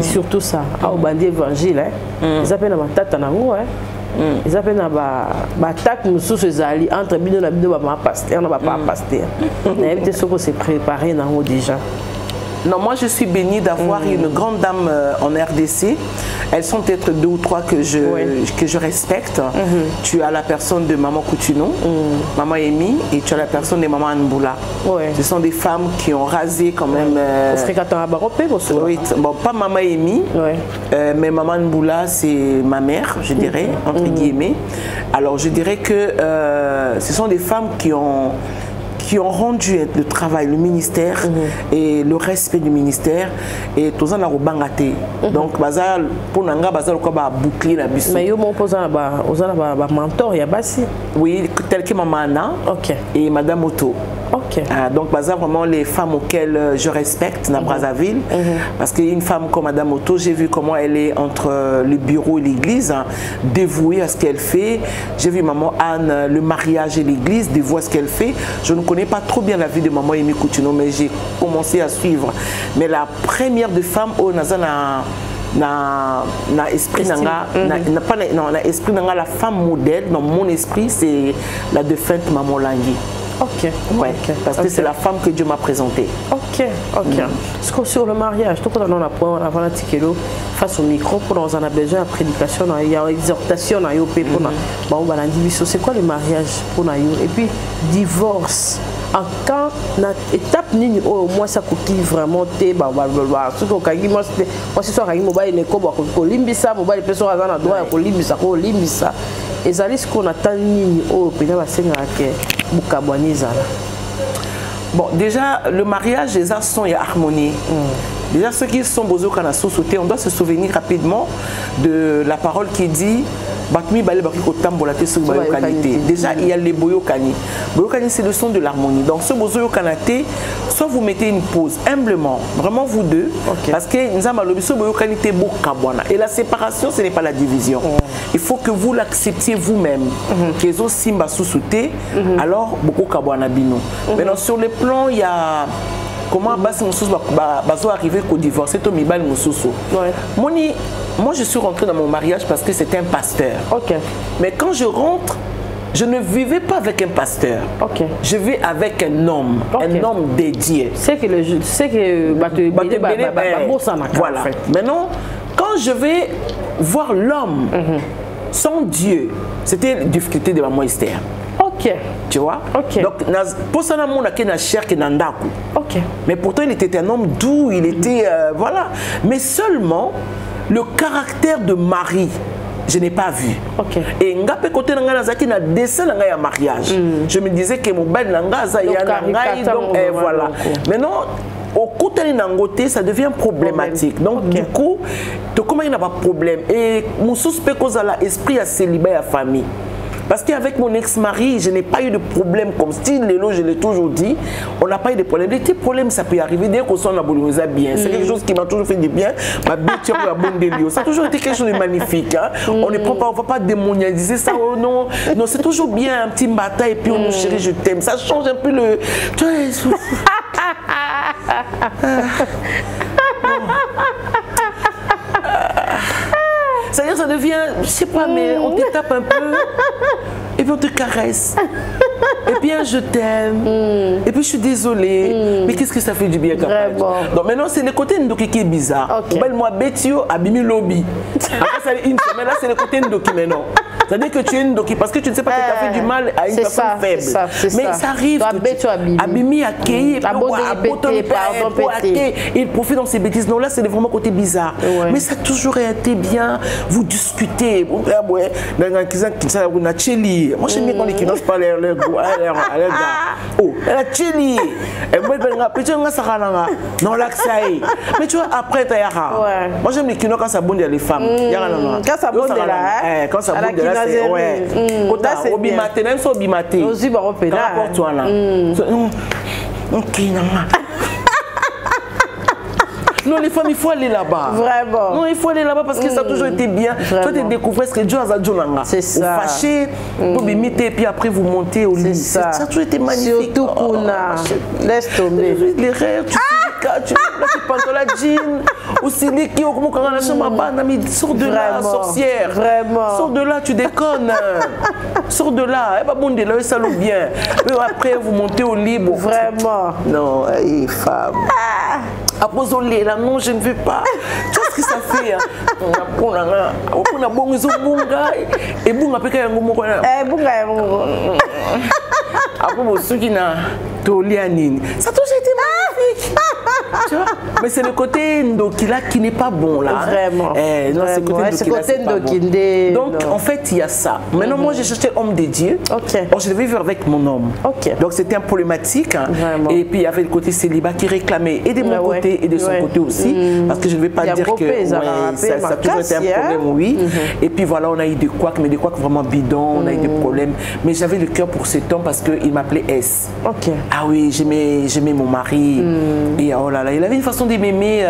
Surtout ça, au bandit évangile, ils appellent ma tata nango, ils appellent ma tata nous sous ces alliés entre bidon et bidon, ma pasteur, n'a pas pasteur. On a évité ce qu'on s'est préparé nango déjà. Non, moi je suis bénie d'avoir une grande dame en RDC. Elles sont peut-être 2 ou 3 que je respecte. Tu as la personne de Maman Coutuno, Maman Amy, et tu as la personne de Maman Nboula. Ce sont des femmes qui ont rasé quand même. Oui, bon, pas Maman Amy, mais Maman Nboula, c'est ma mère, je dirais, entre guillemets. Alors je dirais que ce sont des femmes qui ont rendu le travail, le ministère et le respect du ministère et tout ça n'a pas bangaté. Donc bazal pour nanga bazal quoi ba boucler la biso. Mais yo mon posant ba mentor ya basi. Oui, tel que maman Anna et madame Otto. Donc bazal vraiment les femmes auxquelles je respecte dans Brazzaville parce qu'une femme comme madame Otto, j'ai vu comment elle est entre le bureau et l'église, dévouée à ce qu'elle fait. J'ai vu maman Anne, le mariage et l'église, dévouée à ce qu'elle fait. Je ne connais pas trop bien la vie de maman Amy Coutuno, mais j'ai commencé à suivre. Mais la première de femmes au Nazana na esprit nanga na esprit nanga la femme modèle dans mon esprit c'est la défunte maman Langui. Parce que c'est la femme que Dieu m'a présentée. Parce que sur le mariage, tout le monde a avant face au micro, pour nous en a besoin de prédication, il y a exhortation, c'est quoi le mariage pour nous? Et puis divorce. En quand na étape nini au moins ça coûte vraiment té ce que kagi moi c'est soit kagi mobile ne ko ko limbisa mobile personne azana droit ko limbisa ezali ce qu'on attend nini au pena ba senga ke bukabwaniza. Bon, déjà le mariage les sont et harmonie. Déjà ceux qui sont besoin qu'on a sauté, on doit se souvenir rapidement de la parole qui dit Batmi balé bakiko tambola te sur boyokani. Déjà il y a les boyokani. Boyokani c'est le son de l'harmonie. Donc ce boyokani, soit vous mettez une pause humblement, vraiment vous deux, parce que nous avons le boyokani te bokabwana. Et la séparation ce n'est pas la division. Il faut que vous l'acceptiez vous-même. Que zo simba susute, alors beaucoup kabwana bino. Maintenant sur le plan il y a comment basi mususu bazo arriver qu'au divorce to mibal mususu. Moi je suis rentrée dans mon mariage parce que c'était un pasteur. Mais quand je rentre, je ne vivais pas avec un pasteur. Je vis avec un homme dédié. C'est que voilà. Maintenant, quand je vais voir l'homme sans Dieu, c'était la difficulté de maman Esther. Tu vois? Donc, pour ça, on a une chair qui est mais pourtant, il était un homme doux, il était. Voilà. Mais seulement, le caractère de Marie, je n'ai pas vu. Et ngapé côté nangazaki na dessin nanga mariage. Je me disais que mon bel nangaza ya nangai donc voilà. Maintenant au côté nangoté ça devient problématique. Donc du coup, comment il n'a pas de problème et moussous peut causer l'esprit à célibat à famille. Parce qu'avec mon ex-mari, je n'ai pas eu de problème comme style, je l'ai toujours dit, on n'a pas eu de problème. Les petits problèmes, ça peut arriver dès qu'on s'en a bien. C'est quelque chose qui m'a toujours fait du bien. Ma bêtise, ça a toujours été quelque chose de magnifique. Hein? On ne prend pas, on ne va pas démonialiser ça. Oh non, non, c'est toujours bien un petit matin et puis on nous chérit, je t'aime. Ça change un peu le. Tu vois, c'est-à-dire ça devient, je sais pas, mais on te tape un peu et puis on te caresse. Et puis je t'aime. Et puis je suis désolée. Mais qu'est-ce que ça fait du bien quand même. Donc maintenant c'est le côté Ndoki qui est bizarre. Moi Betio Abimi Lobby. Après ça une semaine là c'est le côté Ndoki maintenant. C'est-à-dire que tu es Ndoki parce que tu ne sais pas que tu as fait du mal à une personne faible. Mais ça arrive. Abimi accueilli. Il profite dans ses bêtises. Non là c'est vraiment côté bizarre. Mais ça a toujours été bien. Vous discutez. Moi j'aime bien quand les Kinois parlent leur goût. Oh, elle a chili. Non, là, ça y est. Mais tu vois, après, tu as moi, j'aime les Kinois quand ça bonde les femmes. Quand ça bonde là, quand ça bonde là, c'est. Ouais. Quand ça obimate, même si obimate. Aussi, bah, on peut là. Toi là. Ok, non. Non, les femmes, il faut aller là-bas. Vraiment. Non, il faut aller là-bas parce que ça a toujours été bien. Toi, tu découvres ce que Dieu a dit. C'est ça. Vous fâchez, vous imiter et puis après vous montez au lit. Ça a toujours été magnifique. Surtout Kuna. Laisse tomber. Les rêves, tu pantalon la jean. Aussi, les qui ont comment la chambre à banane, sors de là, sorcière. Vraiment. Sors de là, tu déconnes. Sors de là. Eh ben bon, de là, ça loue bien. Après, vous montez au lit. Vraiment. Non, femme. Apposons-les là, non, je ne veux pas. Tu vois ce que ça fait? On a bon, ils ont bon gars. Et bon, après, il y a un bon gars. Eh, bon gars, après, ceux qui n'ont Tolianine. Ça a toujours été magnifique. Tu vois? Mais c'est le côté Ndokila qui n'est pas bon là. Vraiment. Non, c'est le côté Ndokila. Donc, en fait, il y a ça. Maintenant, moi, j'ai cherché homme de Dieu. Bon, je devais vivre avec mon homme. Donc, c'était un problématique. Hein. Et puis, il y avait le côté célibat qui réclamait et de mon côté et de son côté aussi. Parce que je ne vais pas dire que ça a toujours été un problème, oui. Et puis, voilà, on a eu des couacs, mais des couacs vraiment bidons. On a eu des problèmes. Mais j'avais le cœur pour cet homme parce qu'il m'appelait S. Ah oui, j'aimais mon mari. Et oh là là, il avait une façon de m'aimer.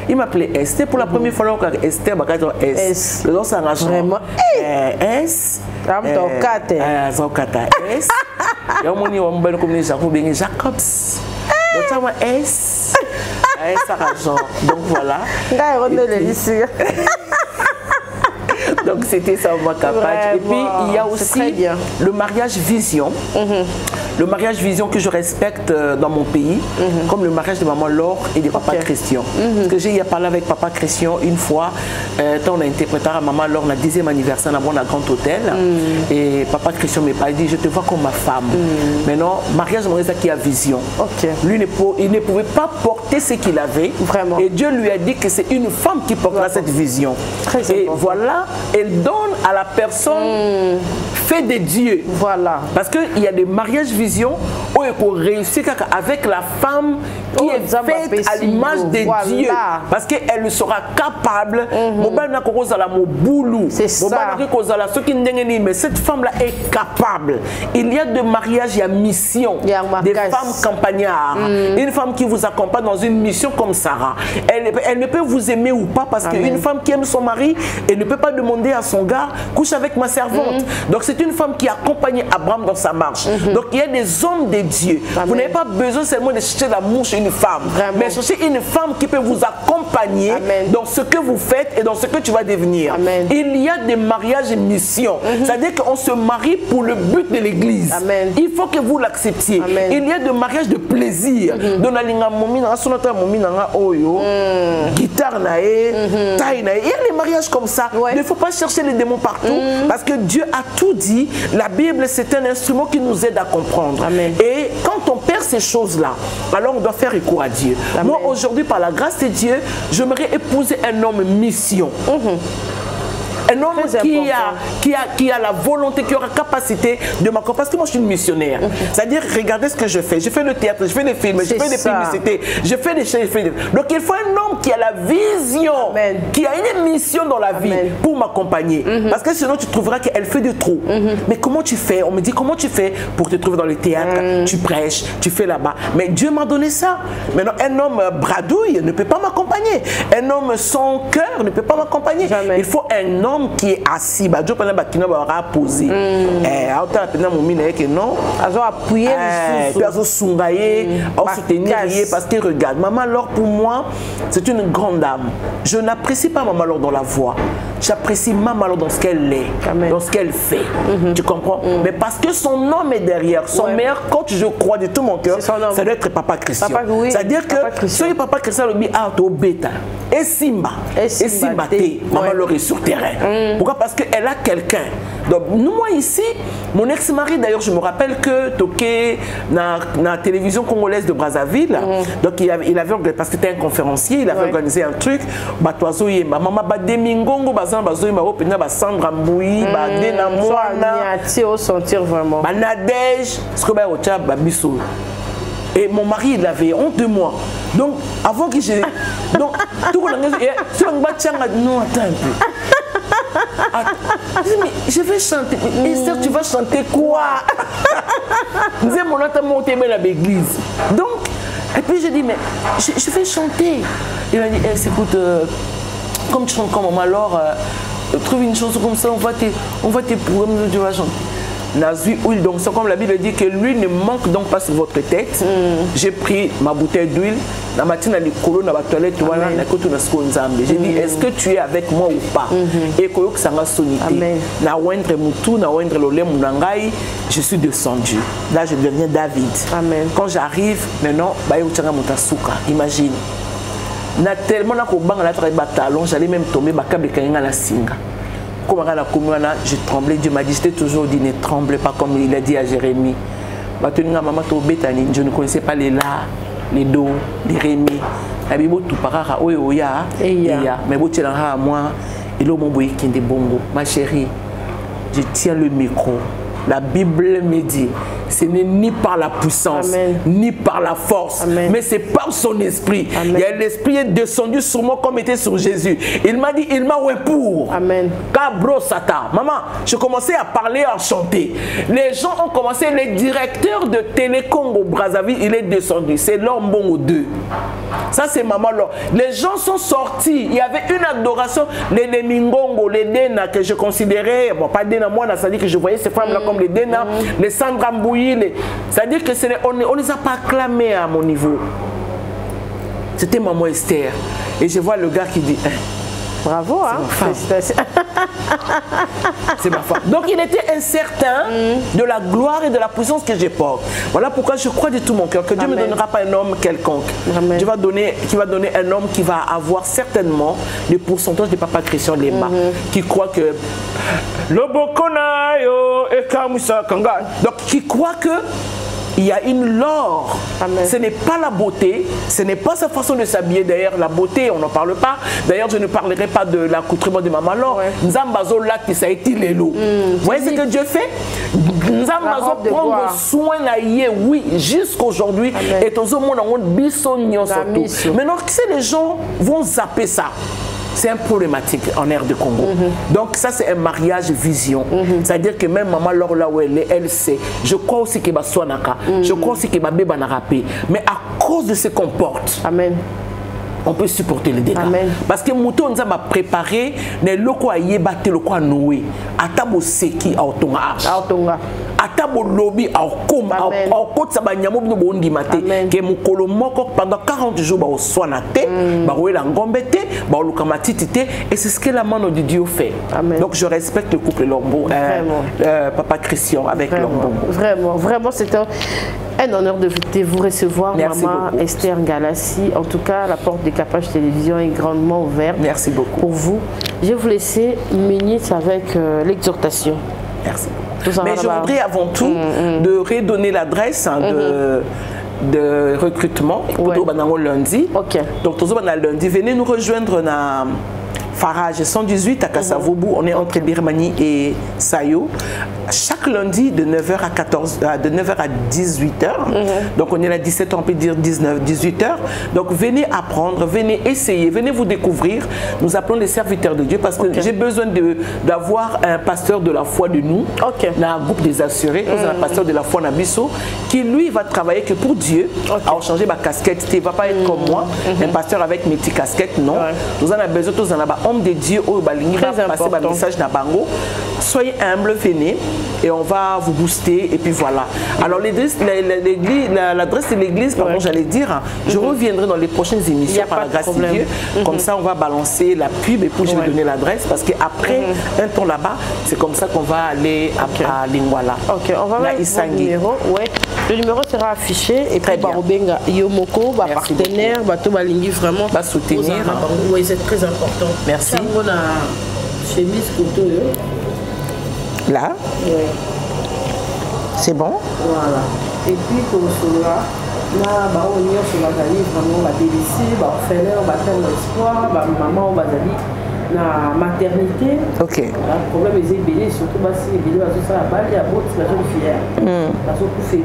Il m'appelait S. C'était pour la première fois que Esther m'a dit S. Le nom c'est un agent. Vraiment. S. Zokata. S. Il y a un moni on va comme les Jacobs. Donc ça va S. S agent. Donc voilà. Donc c'était ça ma campagne. Et puis il y a aussi le mariage vision. Le mariage vision que je respecte dans mon pays, comme le mariage de maman Laure et de papa Christian. Parce que j'ai parlé avec papa Christian une fois, quand on a interprété à maman Laure le 10e anniversaire dans un grand hôtel. Et papa Christian m'a pas dit, je te vois comme ma femme. Maintenant, mariage de ça qui a vision. Lui, il ne pouvait pas porter ce qu'il avait. Vraiment. Et Dieu lui a dit que c'est une femme qui portera cette vision. Et voilà, elle donne à la personne fait de Dieu. Voilà. Parce qu'il y a des mariages vision vision où il faut réussir avec la femme qui est faite à l'image de Dieu. Parce qu'elle sera capable. C'est ça. Mais cette femme-là est capable. Il y a de mariages, il y a mission. Des femmes campagnards. Une femme qui vous accompagne dans une mission comme Sarah. Elle ne peut vous aimer ou pas parce qu'une femme qui aime son mari, elle ne peut pas demander à son gars, couche avec ma servante. Donc c'est une femme qui accompagne Abraham dans sa marche. Donc il y a des hommes de Dieu. Vous n'avez pas besoin seulement de chercher l'amour chez une femme, mais chercher une femme qui peut vous accompagner dans ce que vous faites et dans ce que tu vas devenir. Il y a des mariages et missions. C'est-à-dire qu'on se marie pour le but de l'église. Il faut que vous l'acceptiez. Il y a des mariages de plaisir. Guitare, taille, il y a des mariages comme ça. Il ne faut pas chercher les démons partout parce que Dieu a tout dit. La Bible, c'est un instrument qui nous aide à comprendre. Et quand on perd ces choses-là, alors on doit faire écho à Dieu. Moi, aujourd'hui, par la grâce de Dieu, j'aimerais épouser un homme mission. Un homme qui a la volonté, qui aura la capacité de m'accompagner. Parce que moi, je suis une missionnaire. C'est-à-dire, regardez ce que je fais. Je fais le théâtre, je fais des films, je fais des publicités, je fais des chaînes. Donc, il faut un homme qui a la vision, qui a une mission dans la vie pour m'accompagner. Parce que sinon, tu trouveras qu'elle fait de trop. Mais comment tu fais? On me dit, comment tu fais pour te trouver dans le théâtre? Tu prêches, tu fais là-bas. Mais Dieu m'a donné ça. Maintenant, un homme bradouille ne peut pas m'accompagner. Un homme sans cœur ne peut pas m'accompagner. Il faut un homme qui est assis, Dieu pendant qu'il va poser. Non, appuyer, soutenir, parce que regarde, Maman Laure pour moi, c'est une grande âme. Je n'apprécie pas Maman Laure dans la voix. J'apprécie Maman Laure dans ce qu'elle est, dans ce qu'elle fait. Tu comprends? Mais parce que son nom est derrière, son meilleur coach, je crois de tout mon cœur, ça doit être Papa Christian. C'est-à-dire que si Papa Christian le dit bêta et Simba, Maman Laure est sur terrain. Pourquoi? Parce qu'elle a quelqu'un. Donc, nous, moi ici, mon ex-mari, d'ailleurs, je me rappelle que toqué dans la télévision congolaise de Brazzaville, donc il avait organisé, parce que c'était un conférencier, il avait organisé un truc, maman Bademingongo, Sandra Mboui, Badena Moana, sentir vraiment. Nadège, ce que Babiso. Et mon mari, il avait honte de moi. Donc, avant que j'ai. Donc, tout le monde a dit non, attends un peu. Mais je vais chanter. Esther, tu vas chanter quoi? Je disais, mon attend monter à l'église. Donc, et puis j'ai dit, mais je vais chanter. Il m'a dit, écoute, comme tu chantes comme maman, alors trouve une chanson comme ça, on va t'éprouver, tu vas chanter. Donc c'est comme la Bible dit que l'huile ne manque donc pas sur votre tête. J'ai pris ma bouteille d'huile, la matinée à l'école, dans la toilette, j'ai dit, est-ce que tu es avec moi ou pas? Et que ça m'a sonné. Je suis descendu. Là, je deviens David. Quand j'arrive, maintenant, imagine. Tellement j'allais même tomber, je tremblais. Dieu m'a dit, je t'ai toujours dit, ne tremble pas comme il a dit à Jérémie. Je ne connaissais pas les la, les do, les rémi. Mais ma chérie, je tiens le micro. La Bible me dit, ce n'est ni par la puissance, ni par la force, mais c'est par son esprit. L'esprit est descendu sur moi comme était sur Jésus. Il m'a dit, il m'a oué pour. Cabro Sata. Maman, je commençais à parler, à chanter. Les gens ont commencé, le directeur de Télécom au Brazzaville, il est descendu. C'est l'homme bon aux deux. Ça, c'est Maman Laure. Les gens sont sortis. Il y avait une adoration. Les Mingongo, les Dena, que je considérais, bon, pas Dena, moi, ça dit que je voyais ces femmes-là comme les Dena, les Sandra Mbouyi, c'est-à-dire que on ne les a pas acclamés à mon niveau. C'était Maman Esther. Et je vois le gars qui dit, bravo, hein? C'est ma femme. Donc il était incertain de la gloire et de la puissance que je porte. Voilà pourquoi je crois de tout mon cœur que Dieu ne me donnera pas un homme quelconque. Dieu va donner un homme qui va avoir certainement le pourcentage de Papa Christian Lemba, qui croit que donc qui croit que il y a une Laure. Ce n'est pas la beauté, ce n'est pas sa façon de s'habiller. D'ailleurs, la beauté, on n'en parle pas. D'ailleurs, je ne parlerai pas de l'accoutrement de Maman Laure. Nzambazo là, ça a été l'élo. Vous voyez ce que Dieu fait? Nous allons prendre soin de yé, oui, jusqu'aujourd'hui. Et tous les gens maintenant, si les gens vont zapper ça, c'est un problématique en aire de Congo. Donc ça, c'est un mariage vision. C'est-à-dire que même maman, là où elle sait, je crois aussi qu'elle va soinaka, je crois aussi qu'elle va bébanarapé. Mais à cause de ce qu'on porte, amen, on peut supporter les dégâts. Amen. Parce que Mouton nous a préparé les locaux à yébate, les locaux à nouer, à tabo seki, à otonga. Atabo lobby à Okoma, à Okot Sabanyamo, nous bon dimaté, que Moukolo Moko pendant 40 jours, bah au soinate, bah au l'angombete, bah au lukamatitite, et c'est ce que la main de Dieu fait. Amen. Donc je respecte le couple Lombo, Papa Christian avec Lombo. Vraiment, vraiment, c'est un honneur de vous recevoir. Merci Maman beaucoup. Esther Ngalassi. En tout cas, la porte des Capage Télévision est grandement ouverte. Merci beaucoup. Pour vous, je vais vous laisser une minute avec l'exhortation. Merci. Mais je voudrais avant tout de redonner l'adresse de recrutement pour lundi. Donc, lundi, venez nous rejoindre dans Farage 118 à Kassavoubou. On est entre Birmanie et Sayo. Chaque lundi de 9h à 9h à 18h. Donc on est là 17h, on peut dire 19, 18h. Donc venez apprendre, venez essayer, venez vous découvrir. Nous appelons les serviteurs de Dieu parce que j'ai besoin d'avoir un pasteur de la foi de nous, dans un groupe des assurés, un pasteur de la foi Nabiso, qui lui va travailler que pour Dieu, à changer ma casquette. Il ne va pas être comme moi, un pasteur avec mes petites casquettes, non. Nous en avons besoin, tous en avons homme de Dieu, au balingi va passer un message dans Bango. Soyez humbles, venez. Et on va vous booster et puis voilà. Alors l'adresse de l'église, pardon, j'allais dire, je reviendrai dans les prochaines émissions par la grâce de Dieu. Comme ça, on va balancer la pub et puis je vais donner l'adresse parce qu'après un temps là-bas, c'est comme ça qu'on va aller à Lingwala. Ok, on va mettre le numéro. Ouais. Le numéro sera affiché et puis Barobenga Yomoko, partenaire, Bato Balingi vraiment va soutenir. Oui, c'est très important. Merci. On a chemise couteau. Là, c'est bon. Voilà. Et puis pour cela, là, on y a sur la galerie vraiment la délicie, on fait l'air, on va faire l'espoir, maman, on va aller la maternité. Ok. Le problème est ébélé, surtout si ébélé, parce que ça la balle, il y a beaucoup de personnes fières. Parce qu'on fait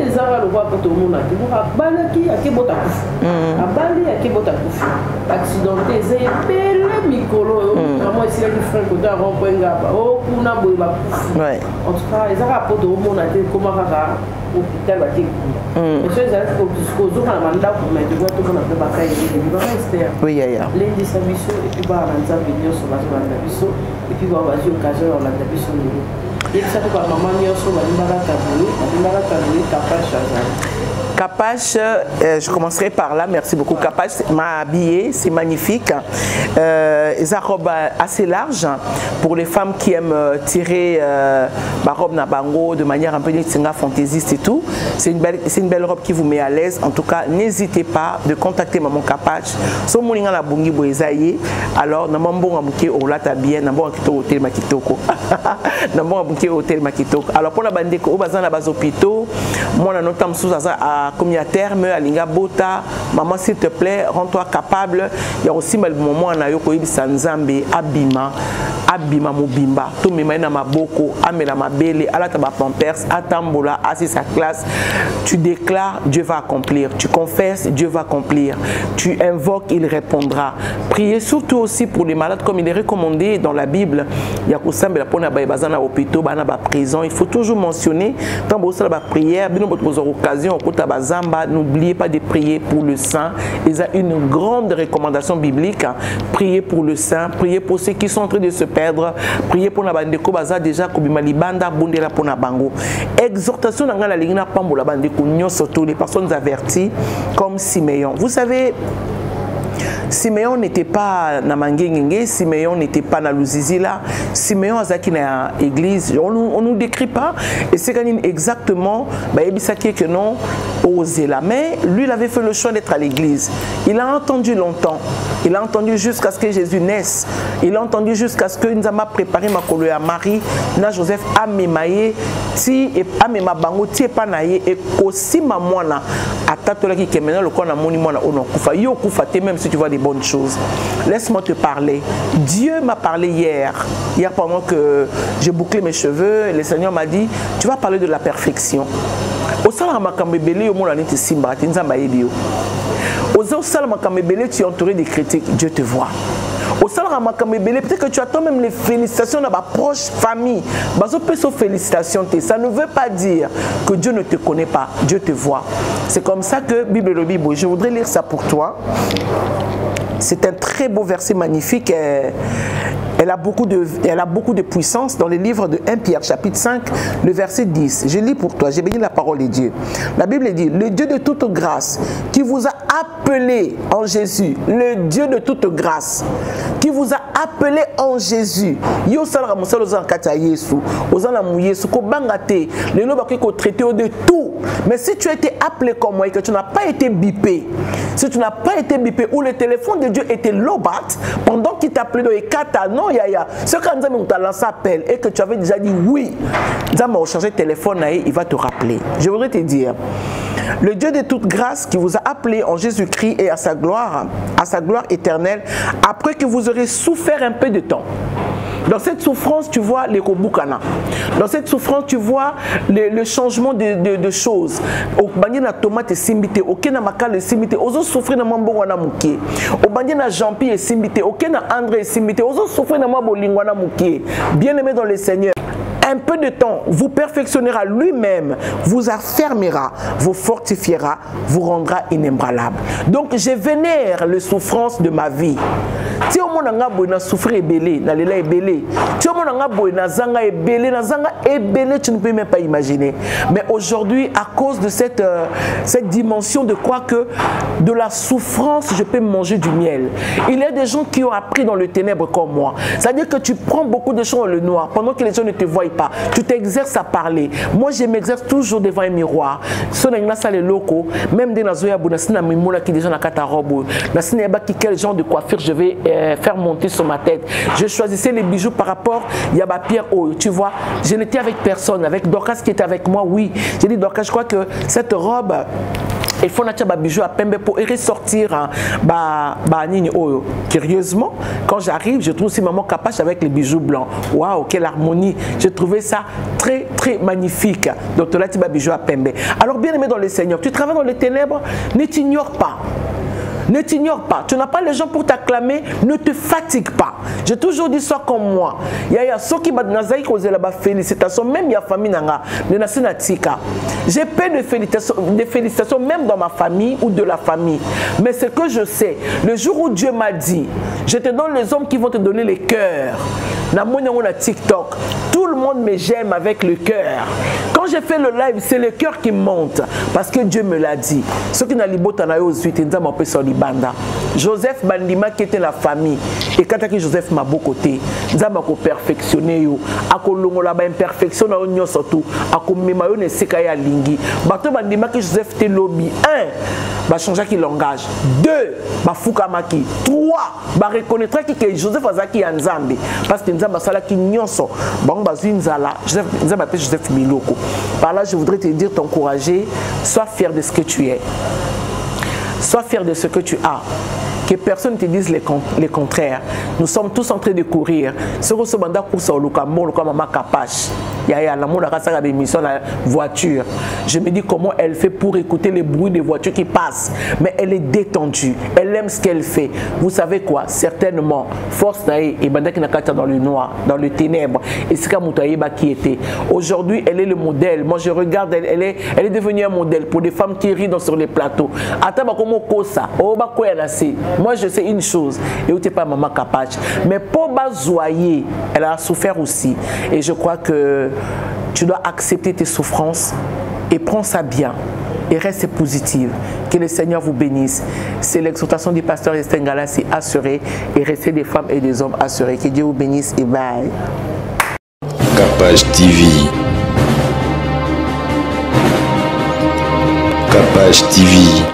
les arts, le roi pour tout le monde. Il y a balle qui a qui botte à coups. La balle, il y a qui botte à coups. Accidenté, c'est ébélé, micro. Vraiment, ici, il y a des frères qui ont rond-point gaba. Oh, on a beau, en tout cas, les arts pour tout le monde, comment ça hôpital va être mais je sais jusqu'au jour où on a mandat pour mettre tout le monde a préparé les Esther. Oui, il y a. Lundi Sabiso et puis bah on a vidéo sur la Sabiso et puis bah on va dire occasion on a tapé sur nous. Et ça tout par maman hier sur la Tabou, Capage Chazal. Capage, je commencerai par là, merci beaucoup. Capage m'a habillé, c'est magnifique. Sa robe assez large pour les femmes qui aiment tirer ma robe nabango de manière un peu fantaisiste et tout. C'est une belle robe qui vous met à l'aise. En tout cas, n'hésitez pas de contacter maman Capage. So moninga la bungi boezaye. Alors namambo ngamuke olata bien, nambo ngakito hotel makitoko. Nambo ngamuke hotel makitoko. Alors pour la bande ko bazan la bazopito, moi na notam sous à combien à terme, Alinga Bota, maman s'il te plaît, rends-toi capable. Il y a aussi le moment où on a eu Sanzambe, Abima, Abima Mobimba, tout le monde ma boko, Amela ma belle, Alataba Pampers, Atambola, assis sa classe. Tu déclares, Dieu va accomplir. Tu confesses, Dieu va accomplir. Tu invoques, il répondra. Priez surtout aussi pour les malades, comme il est recommandé dans la Bible. Il y a prison. Il faut toujours mentionner, quand vous avez la prière, occasion, n'oubliez pas de prier pour le saint. Il y a une grande recommandation biblique. Priez pour le saint, priez pour ceux qui sont en train de se perdre, priez pour la bande Kobaza déjà Kobimalibanda Bundela pour Nabango. Exhortation dans la ligne Pambo la bande Kounio, surtout les personnes averties comme Siméon. Vous savez, Siméon n'était pas na Mangengenge, Siméon n'était pas na Luzizila, Siméon a zaki na église, on nous décrit pas et c'est exactement que non osé là, mais lui il avait fait le choix d'être à l'église. Il a entendu longtemps, il a entendu jusqu'à ce que Jésus naisse, il a entendu jusqu'à ce que nous avons préparé ma colo à Marie, na Joseph amemaye ti et amema bango ti pas naie et aussi ma moana atatola qui maintenant le corps na moni moana ono kufa yo kufa te même si tu vois des bonnes choses. Laisse-moi te parler. Dieu m'a parlé hier pendant que j'ai bouclé mes cheveux, le Seigneur m'a dit, tu vas parler de la perfection. Au salon Makambebele, au monde en Simba, tu es entouré des critiques, Dieu te voit. Au salon Makambebele, peut-être que tu attends même les félicitations de ma proche famille. Félicitations, ça ne veut pas dire que Dieu ne te connaît pas, Dieu te voit. C'est comme ça que Bible le Bible, je voudrais lire ça pour toi. C'est un très beau verset magnifique. Elle a beaucoup de puissance dans les livres de 1 Pierre chapitre 5, le verset 10. Je lis pour toi, j'ai béni la parole de Dieu. La Bible dit, le Dieu de toute grâce qui vous a appelé en Jésus, le Dieu de toute grâce qui vous a appelé en Jésus. Mais si tu as été appelé comme moi et que tu n'as pas été bipé, si tu n'as pas été bipé, ou le téléphone de Dieu était lobat, pendant qu'il t'a appelé dans les 4 ans, non, ce quand on t'a lancé appel et que tu avais déjà dit oui, Nzambe va changer de téléphone, il va te rappeler. Je voudrais te dire, le Dieu de toute grâce qui vous a appelé en Jésus-Christ et à sa gloire éternelle, après que vous aurez souffert un peu de temps. Dans cette souffrance, tu vois les kobukana. Dans cette souffrance, tu vois le changement de choses. Au bandi na tomate et simbité, au kena makal et simbité, ozo souffrir na mambo wana mukie. Au bandi na jampi et simbité, au kena André et simbité, ozo souffrir na mambo lingwana mukie. Bien-aimé dans le Seigneur, un peu de temps vous perfectionnera lui-même, vous affermira, vous fortifiera, vous rendra inébranlable. Donc je vénère les souffrances de ma vie. Si au monde nga boy na souffrir ebelé, na lela ebelé. Si au monde nga boy na zanga ebelé, tu ne peux même pas imaginer. Mais aujourd'hui, à cause de cette dimension de quoi que de la souffrance, je peux manger du miel. Il y a des gens qui ont appris dans le ténèbre comme moi. C'est-à-dire que tu prends beaucoup de choses dans le noir pendant que les gens ne te voient pas. Tu t'exerces à parler. Moi, je m'exerce toujours devant un miroir. Les locaux, même des nazoya bonasina mimola qui déjà na katarobo. Nasina baki quel genre de coiffure je vais faire monter sur ma tête. Je choisissais les bijoux par rapport à Yaba Pierre O. Tu vois, je n'étais avec personne, avec Dorcas qui était avec moi. Oui, j'ai dit Dorcas, je crois que cette robe. Il faut nature bijou à pembe pour ressortir curieusement, quand j'arrive, je trouve aussi maman capache avec les bijoux blancs. Waouh, quelle harmonie! J'ai trouvé ça très très magnifique. Donc là, tu vas bijou à pembe. Alors bien aimé dans le Seigneur, tu travailles dans les ténèbres, ne t'ignore pas. Ne t'ignore pas, tu n'as pas les gens pour t'acclamer, ne te fatigue pas. J'ai toujours dit ça comme moi. Il y a ceux qui m'ont dit félicitations, même il y a famille nanga, j'ai plein de félicitations même dans ma famille ou de la famille. Mais ce que je sais, le jour où Dieu m'a dit, je te donne les hommes qui vont te donner les cœurs. Na TikTok, tout le monde me j'aime avec le cœur. Quand j'ai fait le live, c'est le cœur qui monte parce que Dieu me l'a dit. Ceux qui n'ont pas aux 8, ils ont Banda. Joseph Bandima qui était la famille et quand Joseph m'a beau côté Nzamba ko perfectionner yo akolongola ba imperfection na onyo surtout akomema yo ne sekaya lingi bato Bandima que Joseph te lobby 1 ba changer qui langage 2 ba fukamaki 3 ba reconnaître que Joseph azaki ya Nzambe parce que Nzamba sala ki nyonso bango bazui nzala Joseph Nzamba pe Joseph Miloko. Par là je voudrais te dire t'encourager, sois fier de ce que tu es. Sois fier de ce que tu as. Que personne ne te dise les contraires. Nous sommes tous en train de courir. Ce que ce banda course au Lukambo, le Mama Kapache. Il y a la mission la voiture. Je me dis comment elle fait pour écouter les bruits des voitures qui passent. Mais elle est détendue. Elle aime ce qu'elle fait. Vous savez quoi? Certainement, force naïe et banda qui n'a qu'à dans le noir, dans le ténèbre. Et c'est comme Moutaïba qui était. Aujourd'hui, elle est le modèle. Moi, je regarde, elle est devenue un modèle pour des femmes qui rient sur les plateaux. Moi, je sais une chose, et où tu n'es pas maman capable. Mais pour Bazoyer, elle a souffert aussi. Et je crois que tu dois accepter tes souffrances et prends ça bien. Et reste positive. Que le Seigneur vous bénisse. C'est l'exhortation du pasteur Estengala, c'est assuré. Et restez des femmes et des hommes assurés. Que Dieu vous bénisse et bye. Kapage TV. Kapage TV.